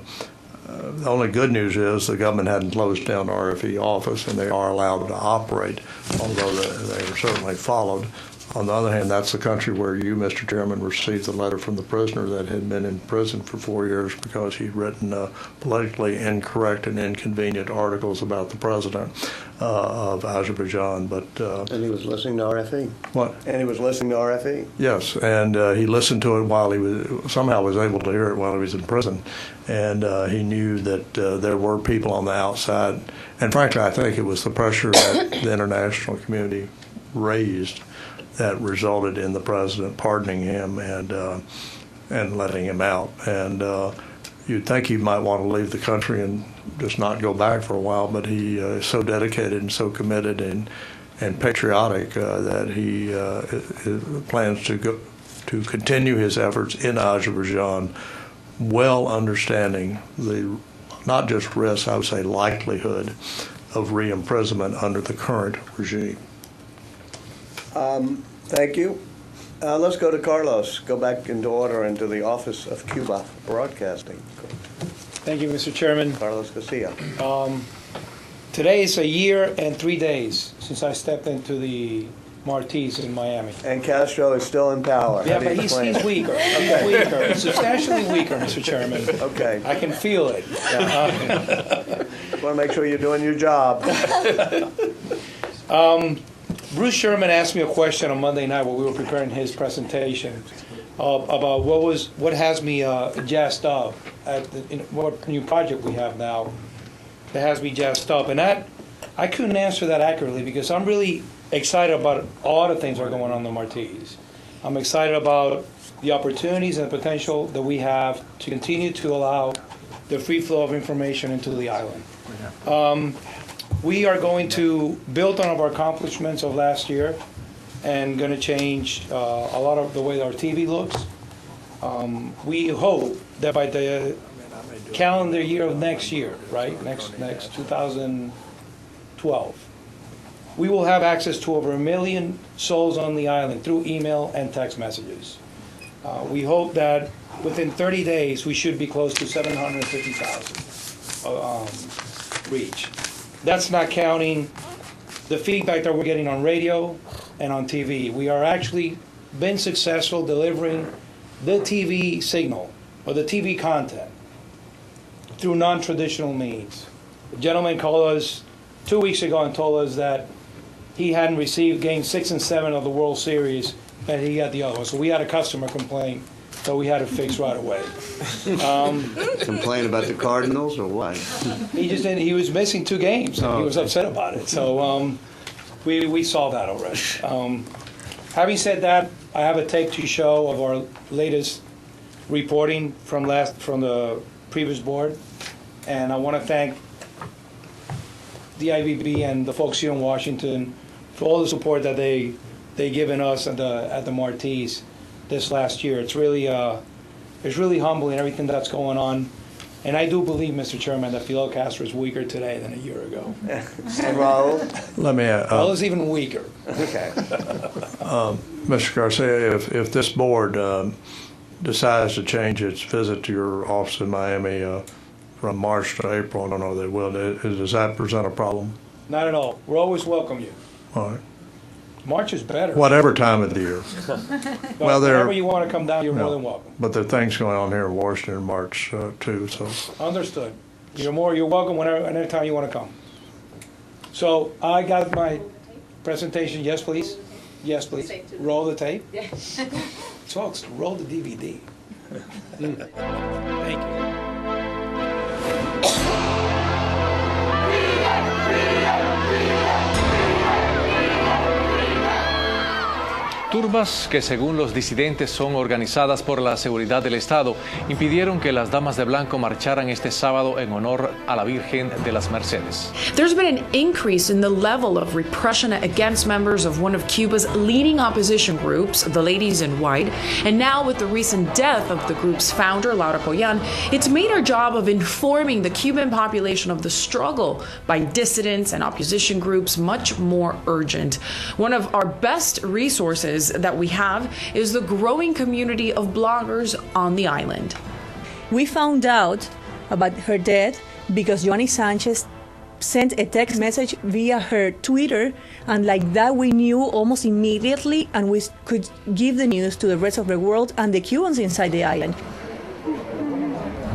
only good news is the government hadn't closed down the RFE office, and they are allowed to operate, although they are certainly followed. On the other hand, that's the country where you, Mr. Chairman, received the letter from the prisoner that had been in prison for 4 years because he'd written politically incorrect and inconvenient articles about the president of Azerbaijan. But and he was listening to RFE. What? And he was listening to RFE. Yes, and he listened to it while he was able to hear it while he was in prison, and he knew that there were people on the outside, and frankly, I think it was the pressure that the international community raised that resulted in the president pardoning him and letting him out. And you'd think he might want to leave the country and just not go back for a while, but he is so dedicated and so committed and patriotic that he plans to continue his efforts in Azerbaijan, well understanding the not just risk, I would say likelihood of re-imprisonment under the current regime. Thank you. Let's go to Carlos. Go back into order into the Office of Cuba Broadcasting. Thank you, Mr. Chairman. Carlos Garcia. Today is a year and 3 days since I stepped into the Martis in Miami. And Castro is still in power. Yeah, but he's weaker. Okay. He's weaker, substantially weaker, Mr. Chairman. Okay. I can feel it. Want to make sure you're doing your job. Bruce Sherman asked me a question on Monday night while we were preparing his presentation about what has me jazzed up at what new project we have now that has me jazzed up, and that I couldn't answer that accurately because I'm really excited about all the things that are going on in the Martis. I'm excited about the opportunities and the potential that we have to continue to allow the free flow of information into the island. We are going to build on our accomplishments of last year and going to change a lot of the way our TV looks. We hope that by the calendar year of next year, right, next 2000, 12. We will have access to over 1 million souls on the island through email and text messages. We hope that within 30 days, we should be close to 750,000 reach. That's not counting the feedback that we're getting on radio and on TV. We are actually been successful delivering the TV signal or the TV content through non-traditional means. A gentleman called us 2 weeks ago and told us that he hadn't received Game 6 and 7 of the World Series, and he got the other one. So we had a customer complaint that we had to fix right away. Complain about the Cardinals or what? He just didn't. He was missing 2 games. And he was upset about it. So we solved that already. Having said that, I have a tape to show of our latest reporting from the previous board, and I want to thank the IVB and the folks here in Washington for all the support that they given us at the Martis this last year. It's really humbling, everything that's going on. And I do believe, Mr. Chairman, that Fidel Castro is weaker today than a year ago. And Raul? Let me Raul is even weaker. Okay. Mr. Garcia, if this board decides to change its visit to your office in Miami from March to April, I don't know if they will, does that present a problem? Not at all. We'll always welcome you. All right. March is better. Whatever time of the year. Well, whenever you want to come down, you're more than welcome. But there are things going on here in Washington in March too, so. Understood. You're welcome anytime you want to come. So I got my presentation. Yes, please. Yes, please. Roll the tape. Folks, roll the DVD. Thank you. Turbas que según los disidentes son organizadas por la seguridad del Estado impidieron que las damas de blanco marcharan este sábado en honor a la Virgen de las Mercedes. There's been an increase in the level of repression against members of one of Cuba's leading opposition groups, the Ladies in White, and now with the recent death of the group's founder, Laura Pollán, it's made our job of informing the Cuban population of the struggle by dissidents and opposition groups much more urgent. One of our best resources that we have is the growing community of bloggers on the island. We found out about her death because Joanny Sanchez sent a text message via her Twitter, and like that we knew almost immediately, and we could give the news to the rest of the world and the Cubans inside the island.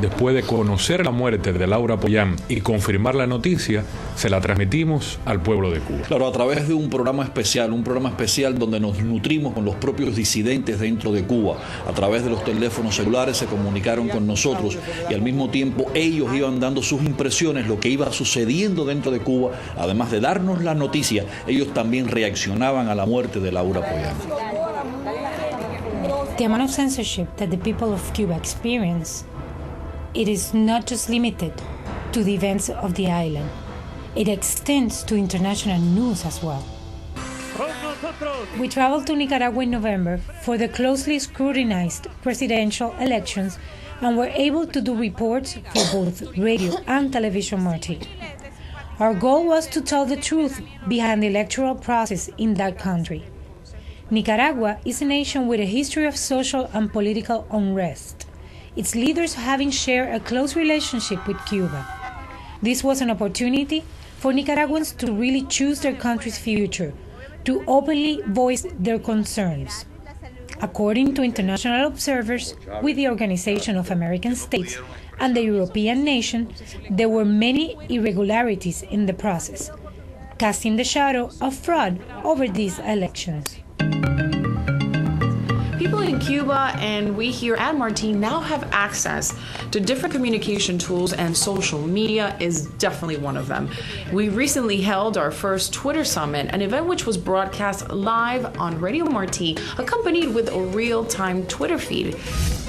Después de conocer la muerte de Laura Pollán y confirmar la noticia, se la transmitimos al pueblo de Cuba. Claro, a través de un programa especial donde nos nutrimos con los propios disidentes dentro de Cuba. A través de los teléfonos celulares se comunicaron con nosotros y al mismo tiempo ellos iban dando sus impresiones, lo que iba sucediendo dentro de Cuba. Además de darnos la noticia, ellos también reaccionaban a la muerte de Laura Pollán. The amount of censorship that the people of Cuba experience, it is not just limited to the events of the island. It extends to international news as well. We traveled to Nicaragua in November for the closely scrutinized presidential elections and were able to do reports for both radio and television Marti. Our goal was to tell the truth behind the electoral process in that country. Nicaragua is a nation with a history of social and political unrest, its leaders having shared a close relationship with Cuba. This was an opportunity for Nicaraguans to really choose their country's future, to openly voice their concerns. According to international observers with the Organization of American States and the European nation, there were many irregularities in the process, casting the shadow of fraud over these elections. People in Cuba and we here at Marti now have access to different communication tools, and social media is definitely one of them. We recently held our first Twitter Summit, an event which was broadcast live on Radio Marti, accompanied with a real-time Twitter feed.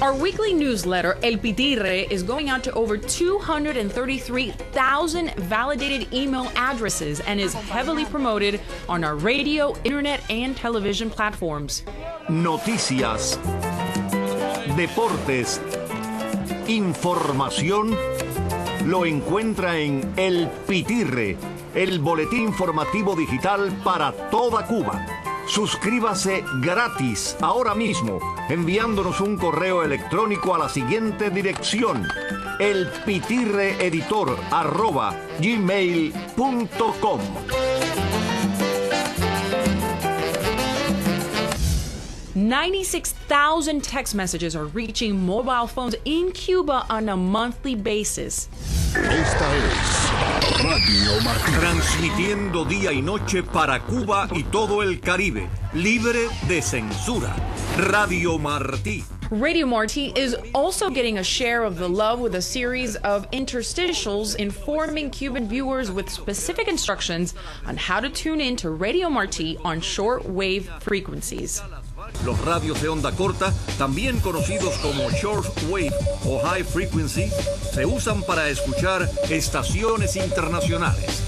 Our weekly newsletter, El Pitirre, is going out to over 233,000 validated email addresses and is heavily promoted on our radio, internet, and television platforms. Noticias, deportes, información lo encuentra en El Pitirre, el boletín informativo digital para toda Cuba. Suscríbase gratis ahora mismo enviándonos un correo electrónico a la siguiente dirección: elpitirreeditor@gmail.com. 96,000 text messages are reaching mobile phones in Cuba on a monthly basis. Esta es Radio Martí, transmitiendo día y noche para Cuba y todo el Caribe, libre de censura. Radio Martí. Radio Martí is also getting a share of the love with a series of interstitials informing Cuban viewers with specific instructions on how to tune in to Radio Martí on shortwave frequencies. Los radios de onda corta, también conocidos como shortwave o high frequency, se usan para escuchar estaciones internacionales.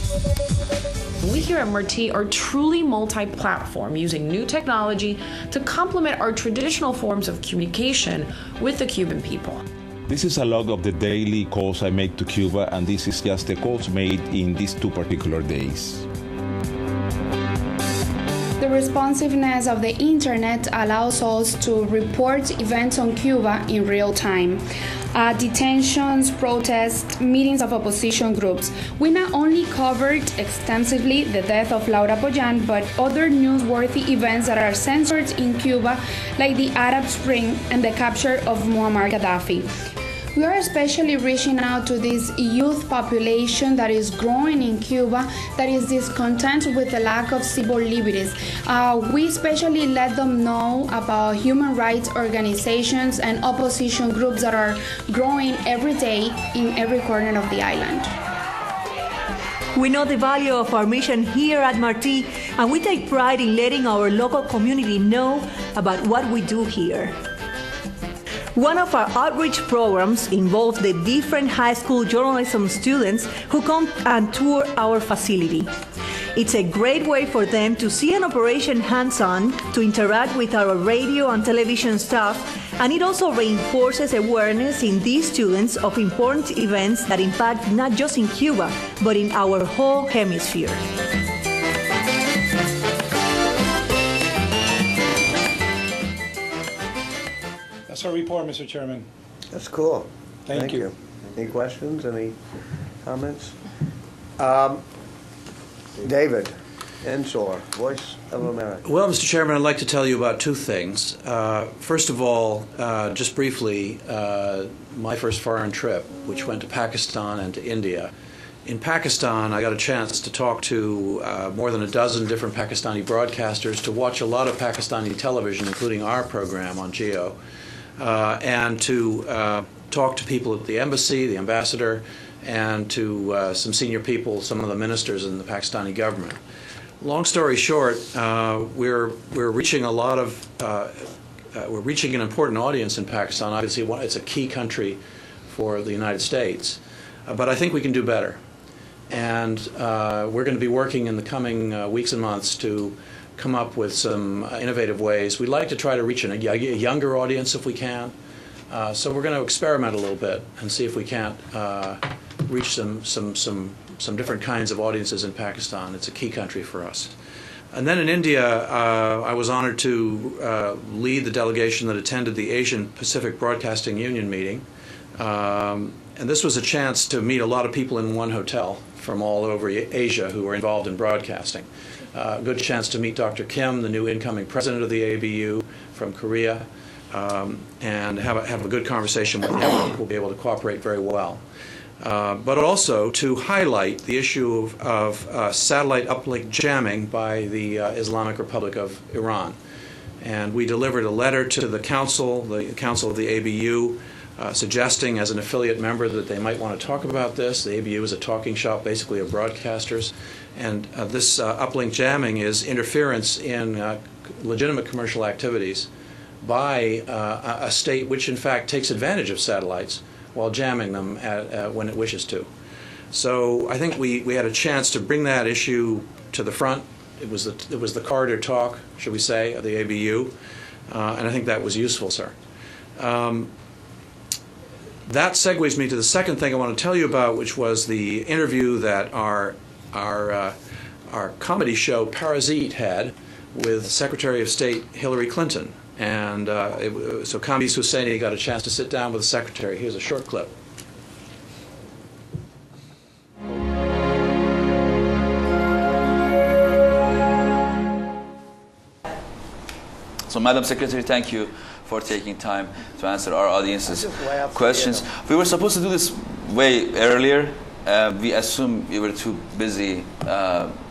We here at Martí are truly multi-platform, using new technology to complement our traditional forms of communication with the Cuban people. This is a log of the daily calls I make to Cuba, and this is just the calls made in these 2 particular days. The responsiveness of the internet allows us to report events on Cuba in real time. Detentions, protests, meetings of opposition groups. We not only covered extensively the death of Laura Pollán, but other newsworthy events that are censored in Cuba, like the Arab Spring and the capture of Muammar Gaddafi. We are especially reaching out to this youth population that is growing in Cuba, that is discontent with the lack of civil liberties. We especially let them know about human rights organizations and opposition groups that are growing every day in every corner of the island. We know the value of our mission here at Martí, and we take pride in letting our local community know about what we do here. One of our outreach programs involves the different high school journalism students who come and tour our facility. It's a great way for them to see an operation hands-on, to interact with our radio and television staff, and it also reinforces awareness in these students of important events that impact not just in Cuba, but in our whole hemisphere. That's our report, Mr. Chairman. That's cool. Thank you. Any questions, any comments? David Ensor, Voice of America. Well, Mr. Chairman, I'd like to tell you about 2 things. First of all, just briefly, my first foreign trip, which went to Pakistan and to India. In Pakistan, I got a chance to talk to more than a dozen different Pakistani broadcasters, to watch a lot of Pakistani television, including our program on Geo, and to talk to people at the embassy, the ambassador, and to some senior people, some of the ministers in the Pakistani government. Long story short, we're reaching a lot of we're reaching an important audience in Pakistan. Obviously, it's a key country for the United States, but I think we can do better. And we're going to be working in the coming weeks and months to come up with some innovative ways. We'd like to try to reach a younger audience if we can. So we're going to experiment a little bit and see if we can't reach some different kinds of audiences in Pakistan. It's a key country for us. And then in India, I was honored to lead the delegation that attended the Asian Pacific Broadcasting Union meeting. And this was a chance to meet a lot of people in one hotel from all over Asia who were involved in broadcasting. Good chance to meet Dr. Kim, the new incoming president of the ABU from Korea, and have a good conversation with him. We'll be able to cooperate very well. But also to highlight the issue of satellite uplink jamming by the Islamic Republic of Iran. And we delivered a letter to the council of the ABU, suggesting as an affiliate member that they might want to talk about this. The ABU is a talking shop basically of broadcasters, and this uplink jamming is interference in legitimate commercial activities by a state which in fact takes advantage of satellites while jamming them when it wishes to. So I think we had a chance to bring that issue to the front. It was the corridor talk, should we say, of the ABU, and I think that was useful, sir. That segues me to the second thing I want to tell you about, which was the interview that our comedy show Parasite had with Secretary of State Hillary Clinton. And so Kambiz Husseini got a chance to sit down with the Secretary. Here's a short clip. So, Madam Secretary, thank you for taking time to answer our audience's questions. We were supposed to do this way earlier. We assume you were too busy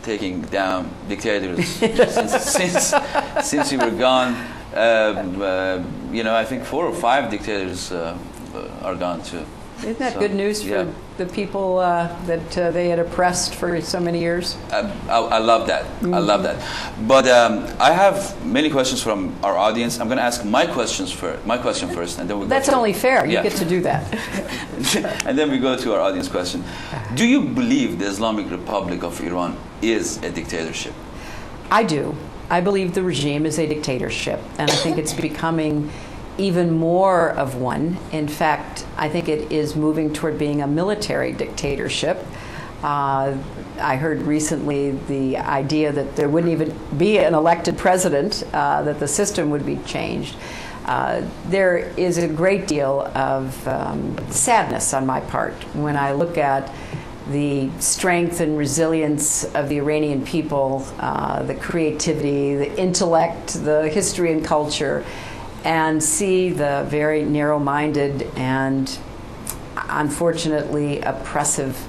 taking down dictators since you were gone. I think 4 or 5 dictators are gone too. Isn't that good news for the people that they had oppressed for so many years? I love that. I love that. But I have many questions from our audience. I'm going to ask my question first, and then we'll. That's only fair. You get to do that. And then we go to our audience question. Do you believe the Islamic Republic of Iran is a dictatorship? I do. I believe the regime is a dictatorship, and I think it's becoming even more of one. In fact, I think it is moving toward being a military dictatorship. I heard recently the idea that there wouldn't even be an elected president, that the system would be changed. There is a great deal of sadness on my part when I look at the strength and resilience of the Iranian people, the creativity, the intellect, the history and culture, and see the very narrow-minded and unfortunately oppressive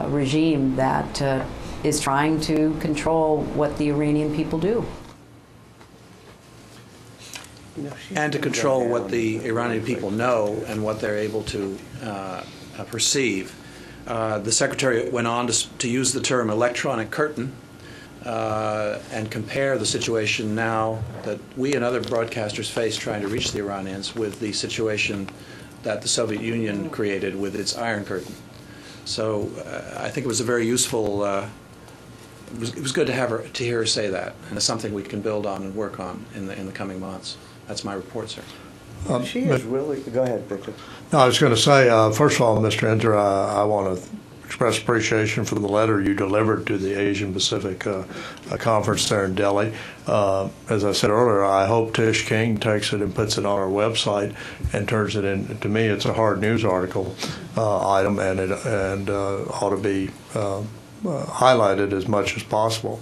regime that is trying to control what the Iranian people do. And to control what the Iranian people know and what they're able to perceive. The Secretary went on to use the term electronic curtain and compare the situation now that we and other broadcasters face trying to reach the Iranians with the situation that the Soviet Union created with its Iron Curtain. So I think it was a very useful, it was good to hear her say that, and it's something we can build on and work on in the coming months. That's my report, sir. She is really, go ahead, Victor. No, I was going to say, first of all, Mr. Enter, I want to express appreciation for the letter you delivered to the Asian Pacific conference there in Delhi. As I said earlier, I hope Tish King takes it and puts it on our website and turns it in. To me, it's a hard news article item, and it ought to be highlighted as much as possible.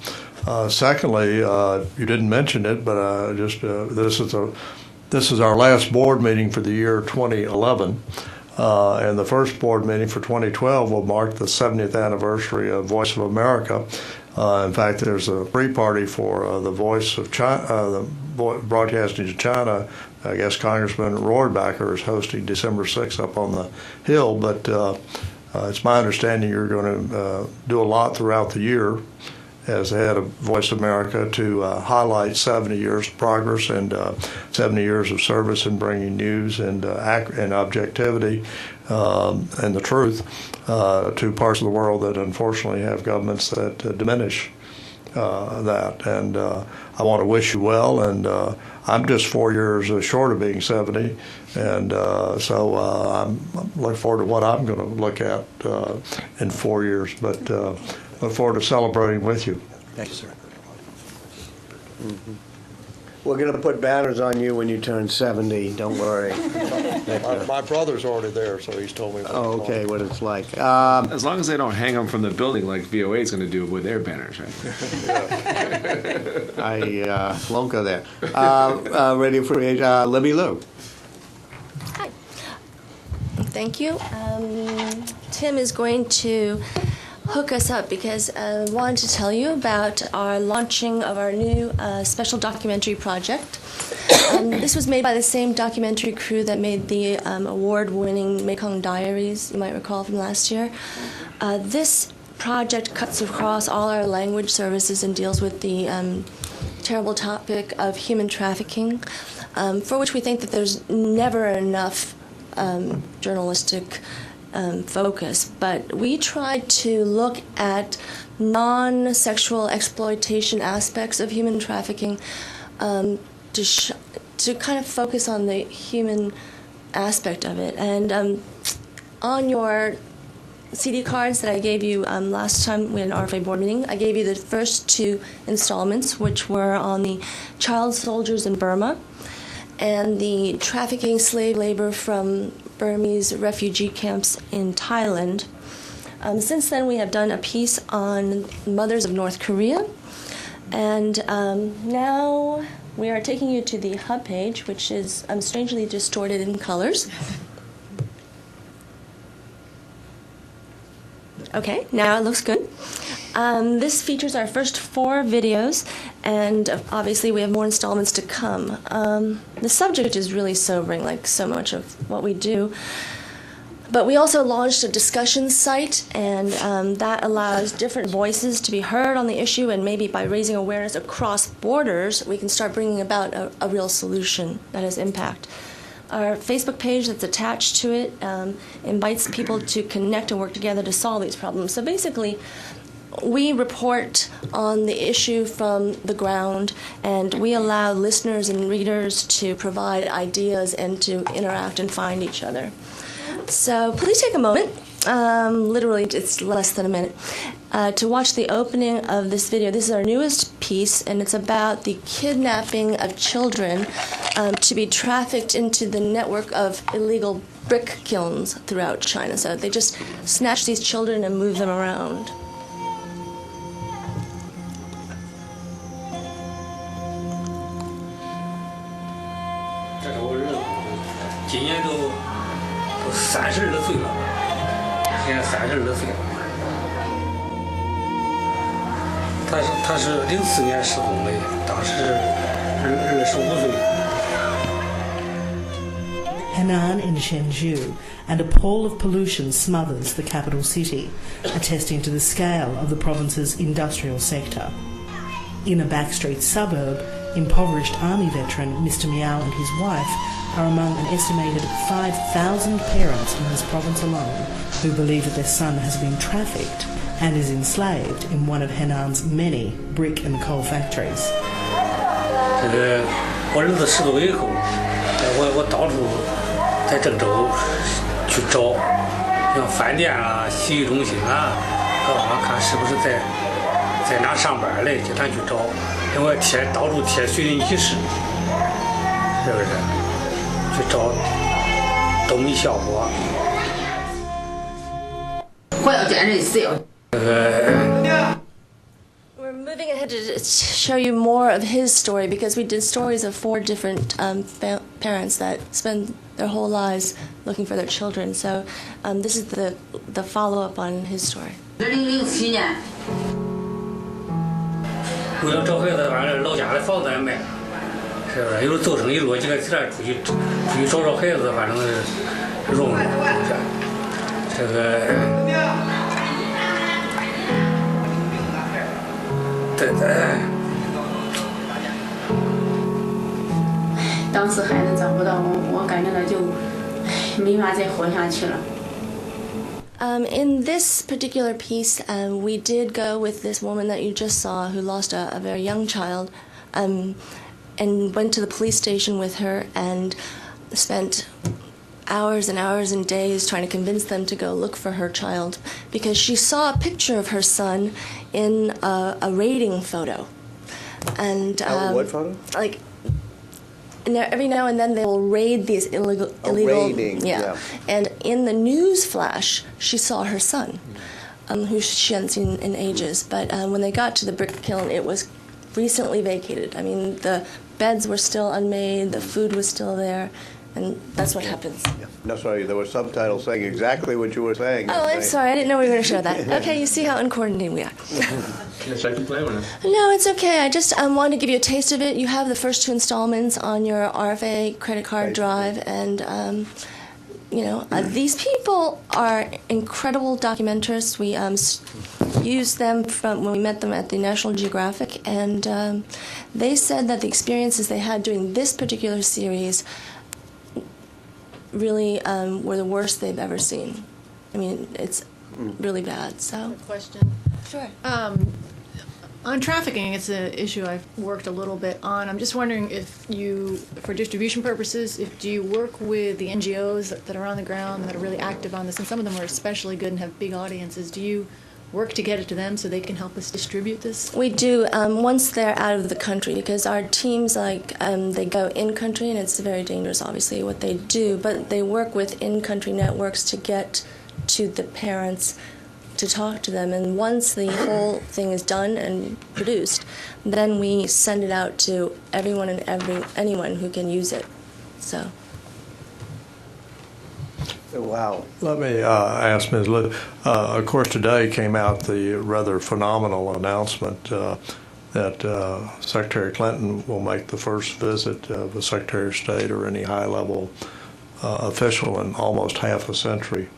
Secondly, you didn't mention it, but this is our last board meeting for the year 2011. And the first board meeting for 2012 will mark the 70th anniversary of Voice of America. In fact, there's a pre-party for the Voice of China, broadcasting to China. I guess Congressman Rohrbacher is hosting December 6th up on the Hill. But it's my understanding you're going to do a lot throughout the year as the head of Voice of America to highlight 70 years of progress and 70 years of service in bringing news and objectivity and the truth to parts of the world that unfortunately have governments that diminish that. And I want to wish you well, and I'm just 4 years short of being 70, and so I'm looking forward to what I'm going to look at in 4 years, but look forward to celebrating with you. Thank you, sir. Mm-hmm. We're going to put banners on you when you turn 70. Don't worry. My brother's already there, so he's told me. Okay, what it's like. As long as they don't hang them from the building like VOA is going to do with their banners, right? I won't go there. Radio Free Asia, Libby Lou. Hi. Thank you. Tim is going to hook us up because I wanted to tell you about our launching of our new special documentary project. This was made by the same documentary crew that made the award-winning Mekong Diaries, you might recall from last year. This project cuts across all our language services and deals with the terrible topic of human trafficking, for which we think that there's never enough journalistic focus, but we tried to look at non-sexual exploitation aspects of human trafficking to kind of focus on the human aspect of it. And on your CD cards that I gave you last time we had an RFA board meeting, I gave you the first 2 installments, which were on the child soldiers in Burma and the trafficking slave labor from Burmese refugee camps in Thailand. Since then, we have done a piece on mothers of North Korea. And now we are taking you to the hub page, which is strangely distorted in colors. Okay, now it looks good. This features our first 4 videos, and obviously we have more installments to come. The subject is really sobering, like so much of what we do. But we also launched a discussion site, and that allows different voices to be heard on the issue, and maybe by raising awareness across borders, we can start bringing about a real solution that has impact. Our Facebook page that's attached to it invites people to connect and work together to solve these problems. So basically, we report on the issue from the ground, and we allow listeners and readers to provide ideas and to interact and find each other. So please take a moment, literally it's less than a minute, to watch the opening of this video. This is our newest piece, and it's about the kidnapping of children to be trafficked into the network of illegal brick kilns throughout China. So they just snatch these children and move them around.都32岁了，现在32岁了。他是04年失踪的，当时25岁。 Henan in Zhengzhou, and a pall of pollution smothers the capital city, attesting to the scale of the province's industrial sector. In a backstreet suburb, impoverished army veteran Mr. Miao and his wife are among an estimated 5,000 parents in this province alone who believe that their son has been trafficked and is enslaved in one of Henan's many brick and coal factories. 我儿子失踪以后，我到处在郑州去找，像饭店啊、洗浴中心啊，看是不是在哪上班嘞，经常去找，另外到处贴寻人启事，是不是？ 去找都没效果。我要见人死要。We're moving ahead to show you more of his story because we did stories of 4 different parents that spend their whole lives looking for their children. So this is the follow-up on his story. 2007年，为了找孩子，把老家的房子也卖。 是不是？有时候做生意落几个钱出去找孩子，反正是容易，是不是？这个，对。当时孩子找不到我感觉到就没法再活下去了。 In this particular piece, we did go with this woman that you just saw who lost a very young child. And went to the police station with her and spent hours and hours and days trying to convince them to go look for her child because she saw a picture of her son in a raiding photo. And what photo? Like every now and then they will raid these illegal raiding, yeah. And in the news flash, she saw her son, who she hadn't seen in ages. But when they got to the brick kiln, it was recently vacated. I mean, the beds were still unmade, the food was still there, and that's what happens. Yeah. No, sorry, there were subtitles saying exactly what you were saying. Oh, I'm sorry, I didn't know we were going to show that. Okay, you see how uncoordinated we are. Yes, I can play with it. No, it's okay. I just wanted to give you a taste of it. You have the first 2 installments on your RFA credit card drive, and these people are incredible documentarists. We used them from when we met them at the National Geographic, and they said that the experiences they had doing this particular series really were the worst they've ever seen. I mean, it's really bad. So. Question. Sure. On trafficking, it's an issue I've worked a little bit on. I'm just wondering if you, for distribution purposes, do you work with the NGOs that are on the ground that are really active on this, and some of them are especially good and have big audiences. Do you work to get it to them so they can help us distribute this? We do once they're out of the country, because our teams, they go in-country, and it's very dangerous, obviously, what they do, but they work with in-country networks to get to the parents to talk to them, and once the whole thing is done and produced, then we send it out to everyone and anyone who can use it. So. Wow. Let me ask Ms. Liv. Of course, today came out the rather phenomenal announcement that Secretary Clinton will make the first visit of a Secretary of State or any high-level official in almost half a century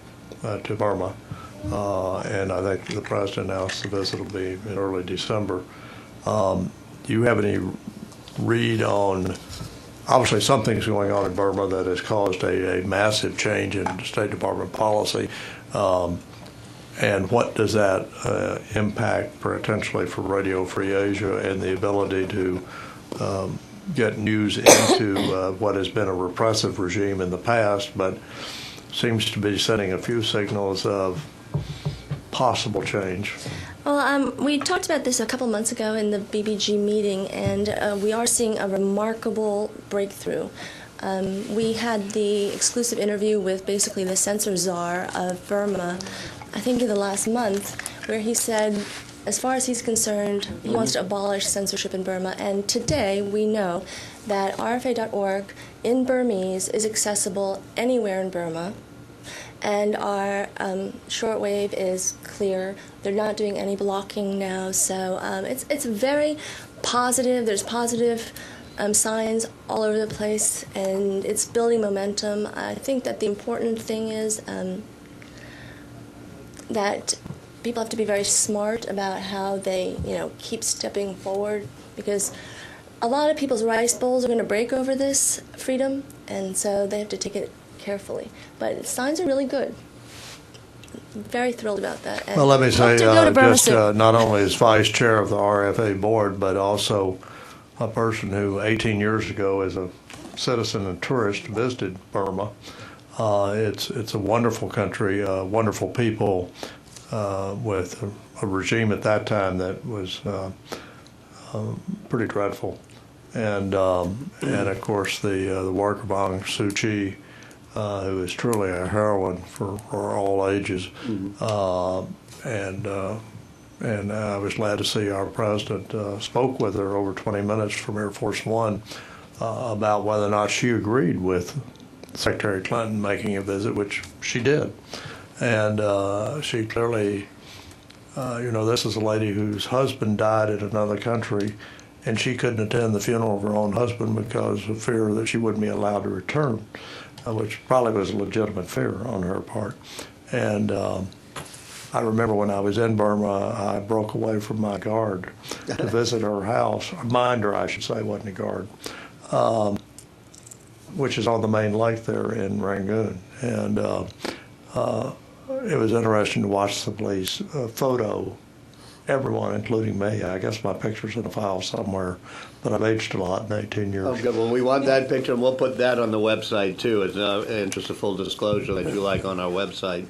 to Burma. And I think the President announced the visit will be in early December. Do you have any read on, obviously something's going on in Burma that has caused a massive change in State Department policy, and what does that impact potentially for Radio Free Asia and the ability to get news into what has been a repressive regime in the past, but seems to be sending a few signals of possible change? Well, we talked about this a couple months ago in the BBG meeting, and we are seeing a remarkable breakthrough. We had the exclusive interview with basically the censor czar of Burma, I think in the last month, where he said, as far as he's concerned, he wants to abolish censorship in Burma. And today we know that RFA.org in Burmese is accessible anywhere in Burma. And our shortwave is clear. They're not doing any blocking now, so it's very positive. There's positive signs all over the place, and it's building momentum. I think that the important thing is that people have to be very smart about how they, keep stepping forward, because a lot of people's rice bowls are going to break over this freedom, and so they have to take it carefully. But signs are really good. I'm very thrilled about that. And well, let me say, just not only as vice chair of the RFA board, but also a person who 18 years ago, as a citizen and tourist, visited Burma. It's a wonderful country, wonderful people, with a regime at that time that was pretty dreadful, and of course the work of Aung San Suu Kyi, who is truly a heroine for all ages. And I was glad to see our president spoke with her over 20 minutes from Air Force One about whether or not she agreed with Secretary Clinton making a visit, which she did. And she clearly, this is a lady whose husband died in another country, and she couldn't attend the funeral of her own husband because of fear that she wouldn't be allowed to return, which probably was a legitimate fear on her part. And I remember when I was in Burma, I broke away from my guard to visit her house. Minder, I should say, wasn't a guard, which is on the main lake there in Rangoon. And it was interesting to watch the police photo everyone, including me. I guess my picture's in a file somewhere, but I've aged a lot in 18 years. Oh, good. Well, we want that picture, and we'll put that on the website, too, as an interest of full disclosure that you like on our website.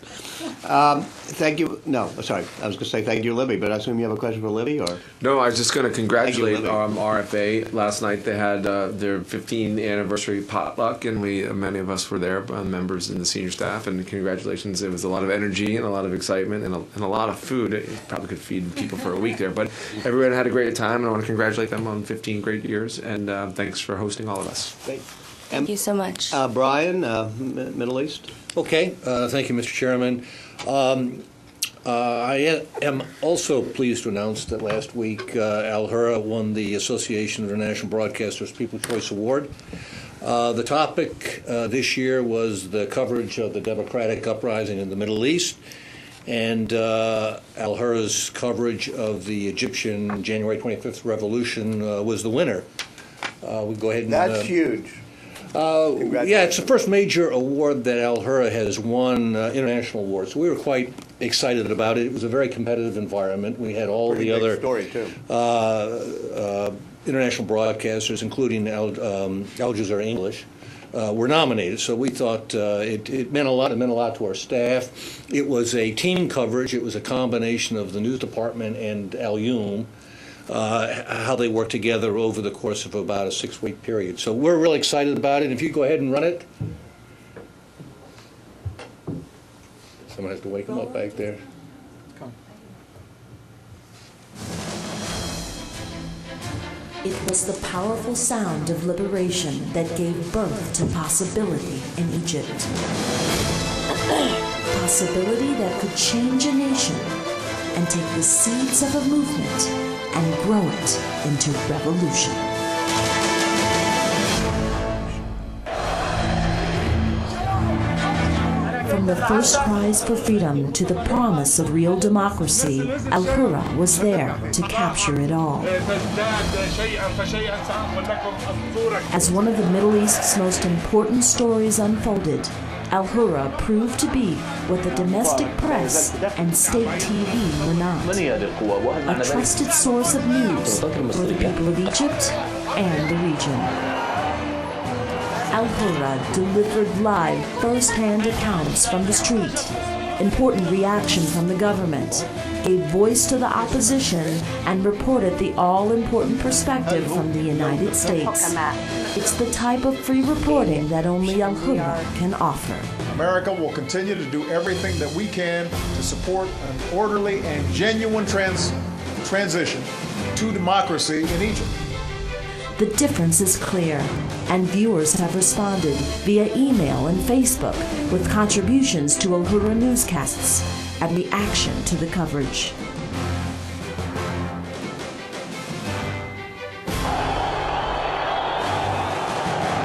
Thank you. No, sorry. I was going to say thank you, Libby, but I assume you have a question for Libby, or? No, I was just going to congratulate RFA. Last night they had their 15th anniversary potluck, and many of us were there, members and the senior staff, and congratulations. It was a lot of energy and a lot of excitement and a lot of food. It probably could feed people for a week there, but everyone had a great time, and I want to congratulate them on 15 great years, and thanks for hosting all of us. Great. Thank you so much. Brian, Middle East. Okay, thank you, Mr. Chairman. I am also pleased to announce that last week Al Hurra won the Association of International Broadcasters People's Choice Award. The topic this year was the coverage of the democratic uprising in the Middle East, and Al Hurra's coverage of the Egyptian January 25th revolution was the winner. We go ahead and that's huge. Yeah, it's the first major award that Al Hurra has won, international award. So we were quite excited about it. It was a very competitive environment. We had all Pretty the big other story, too. international broadcasters, including Al Jazeera English, were nominated. So we thought it meant a lot. It meant a lot to our staff. It was a team coverage. It was a combination of the news department and Al-Yum, how they worked together over the course of about a 6-week period. So we're really excited about it. If you go ahead and run it. Someone has to wake them up back there. It was the powerful sound of liberation that gave birth to possibility in Egypt. Possibility that could change a nation and take the seeds of a movement and grow it into revolution. From the first cries for freedom to the promise of real democracy, Al-Hurra was there to capture it all. As one of the Middle East's most important stories unfolded, Al-Hurra proved to be what the domestic press and state TV were not. A trusted source of news for the people of Egypt and the region. Al-Hurra delivered live, first-hand accounts from the street, important reaction from the government, gave voice to the opposition, and reported the all-important perspective from the United States. It's the type of free reporting that only Al-Hurra can offer. America will continue to do everything that we can to support an orderly and genuine transition to democracy in Egypt. The difference is clear, and viewers have responded via email and Facebook with contributions to Al-Hurra newscasts and reaction to the coverage.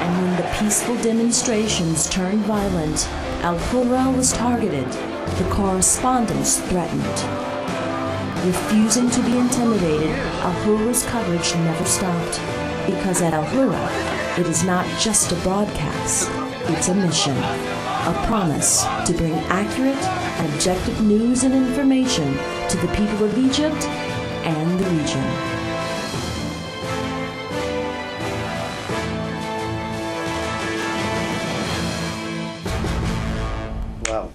And when the peaceful demonstrations turned violent, Al-Hurra was targeted, the correspondents threatened. Refusing to be intimidated, Al-Hurra's coverage never stopped. Because at Al-Hurra, it is not just a broadcast, it's a mission, a promise to bring accurate and objective news and information to the people of Egypt and the region. Wow.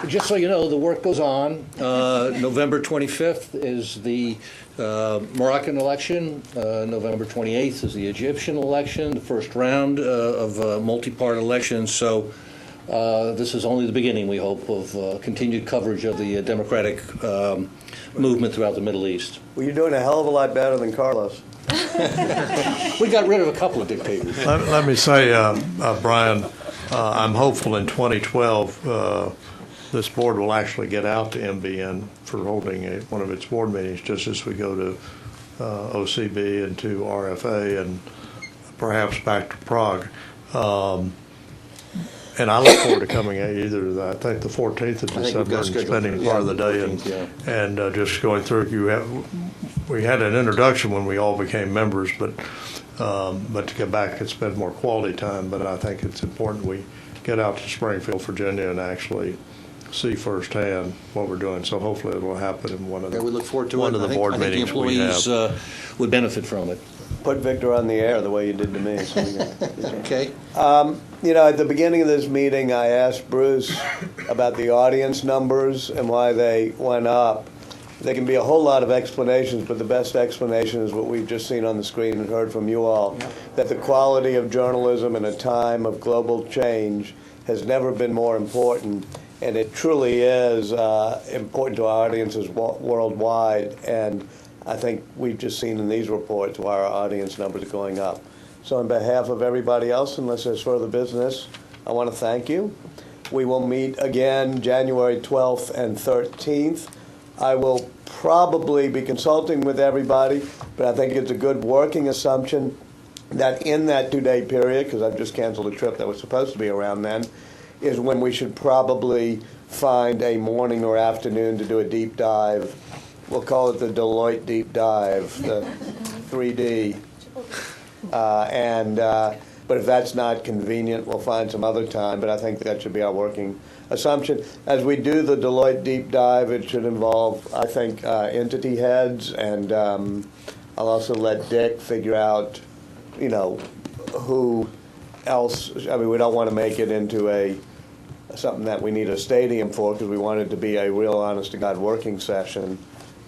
Just so you know, the work goes on. November 25th is the Moroccan election. November 28th is the Egyptian election, the first round of multi-part elections. So this is only the beginning, we hope, of continued coverage of the democratic movement throughout the Middle East. Well, you're doing a hell of a lot better than Carlos. We got rid of a couple of dictators. Let me say, Brian, I'm hopeful in 2012 this board will actually get out to MBN for holding one of its board meetings, just as we go to OCB and to RFA and perhaps back to Prague. And I look forward to coming at either, I think, the 14th of December and spending part of the day and just going through. We had an introduction when we all became members, but to get back and spend more quality time. But I think it's important we get out to Springfield, Virginia, and actually see firsthand what we're doing. So hopefully it will happen in one of the we look forward to one it. of the board I think meetings the we have. employees would benefit from it. Put Victor on the air the way you did to me. So Okay. You know, at the beginning of this meeting, I asked Bruce about the audience numbers and why they went up. There can be a whole lot of explanations, but the best explanation is what we've just seen on the screen and heard from you all, that the quality of journalism in a time of global change has never been more important, and it truly is important to our audiences worldwide, and I think we've just seen in these reports why our audience numbers are going up. So on behalf of everybody else, unless there's further business, I want to thank you. We will meet again January 12th and 13th. I will probably be consulting with everybody, but I think it's a good working assumption that in that 2-day period, because I've just canceled a trip that was supposed to be around then, is when we should probably find a morning or afternoon to do a deep dive. We'll call it the Deloitte deep dive, the 3D. And But if that's not convenient, we'll find some other time. But I think that should be our working assumption. As we do the Deloitte deep dive, it should involve, I think, entity heads, and I'll also let Dick figure out, who else. I mean, we don't want to make it into something that we need a stadium for, because we want it to be a real honest-to-God working session.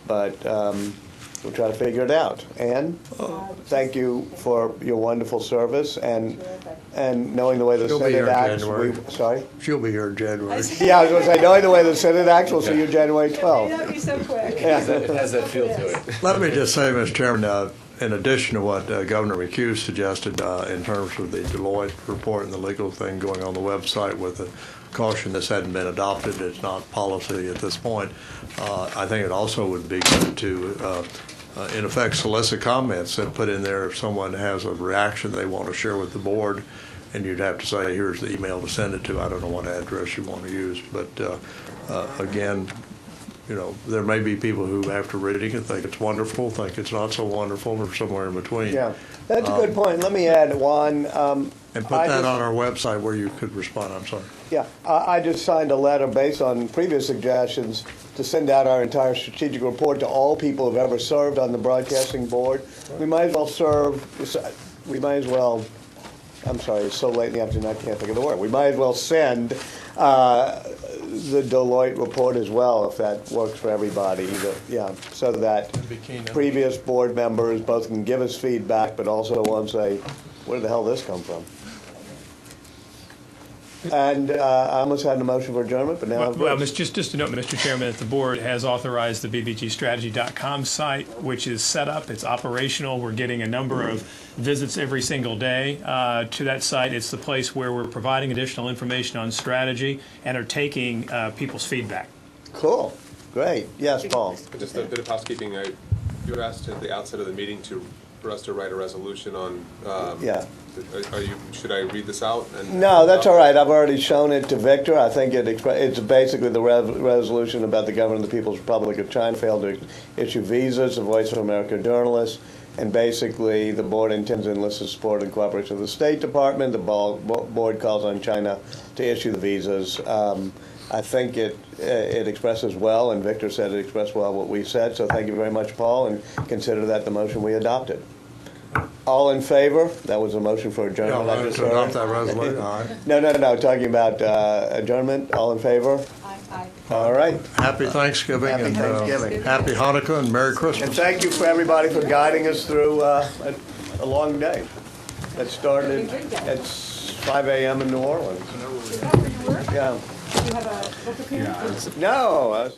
But we'll try to figure it out. Ann, thank you for your wonderful service and knowing the way the She'll be Senate here in acts. January. Sorry? She'll be here in January. Yeah, I was going to say, knowing the way the Senate acts, we'll see you January 12th. That'd be so quick. Yeah. It has that feel to it. Let me just say, Mr. Chairman, in addition to what Governor McHugh suggested in terms of the Deloitte report and the legal thing going on the website with the caution this hadn't been adopted, it's not policy at this point, I think it also would be good to, in effect, solicit comments and put in there if someone has a reaction they want to share with the board, and you'd have to say, here's the email to send it to. I don't know what address you want to use, but again, there may be people who, after reading it, think it's wonderful, think it's not so wonderful, or somewhere in between. Yeah, that's a good point. Let me add one. And put that on our website where you could respond. I'm sorry. Yeah, I just signed a letter based on previous suggestions to send out our entire strategic report to all people who've ever served on the broadcasting board. We might as well I'm sorry, it's so late in the afternoon I can't think of the word. We might as well send the Deloitte report as well, if that works for everybody. So that previous board members both can give us feedback, but also won't say, where the hell did this come from? And I almost had a motion for adjournment, but now just to note, Mr. Chairman, that the board has authorized the bbgstrategy.com site, which is set up. It's operational. We're getting a number of visits every single day to that site. It's the place where we're providing additional information on strategy and are taking people's feedback. Cool. Great. Yes, Paul. Just a bit of housekeeping. You were asked at the outset of the meeting for us to write a resolution on. Should I read this out? No, that's all right. I've already shown it to Victor. I think it's basically the resolution about the government of the People's Republic of China failed to issue visas to Voice of America journalists, and basically the board intends to enlist the support and cooperation of the State Department. The board calls on China to issue the visas. I think it expresses well, and Victor said it expressed well what we said, so thank you very much, Paul, and consider that the motion we adopted. All in favor? That was a motion for adjournment. No, to adopt that resolution. All right. No. Talking about adjournment. All in favor? Aye. All right. Happy Thanksgiving. Happy Thanksgiving. Happy Hanukkah and Merry Christmas. And thank you for everybody for guiding us through a long day that started at 5 a.m. in New Orleans. Yeah. Do you have a book appearance? No.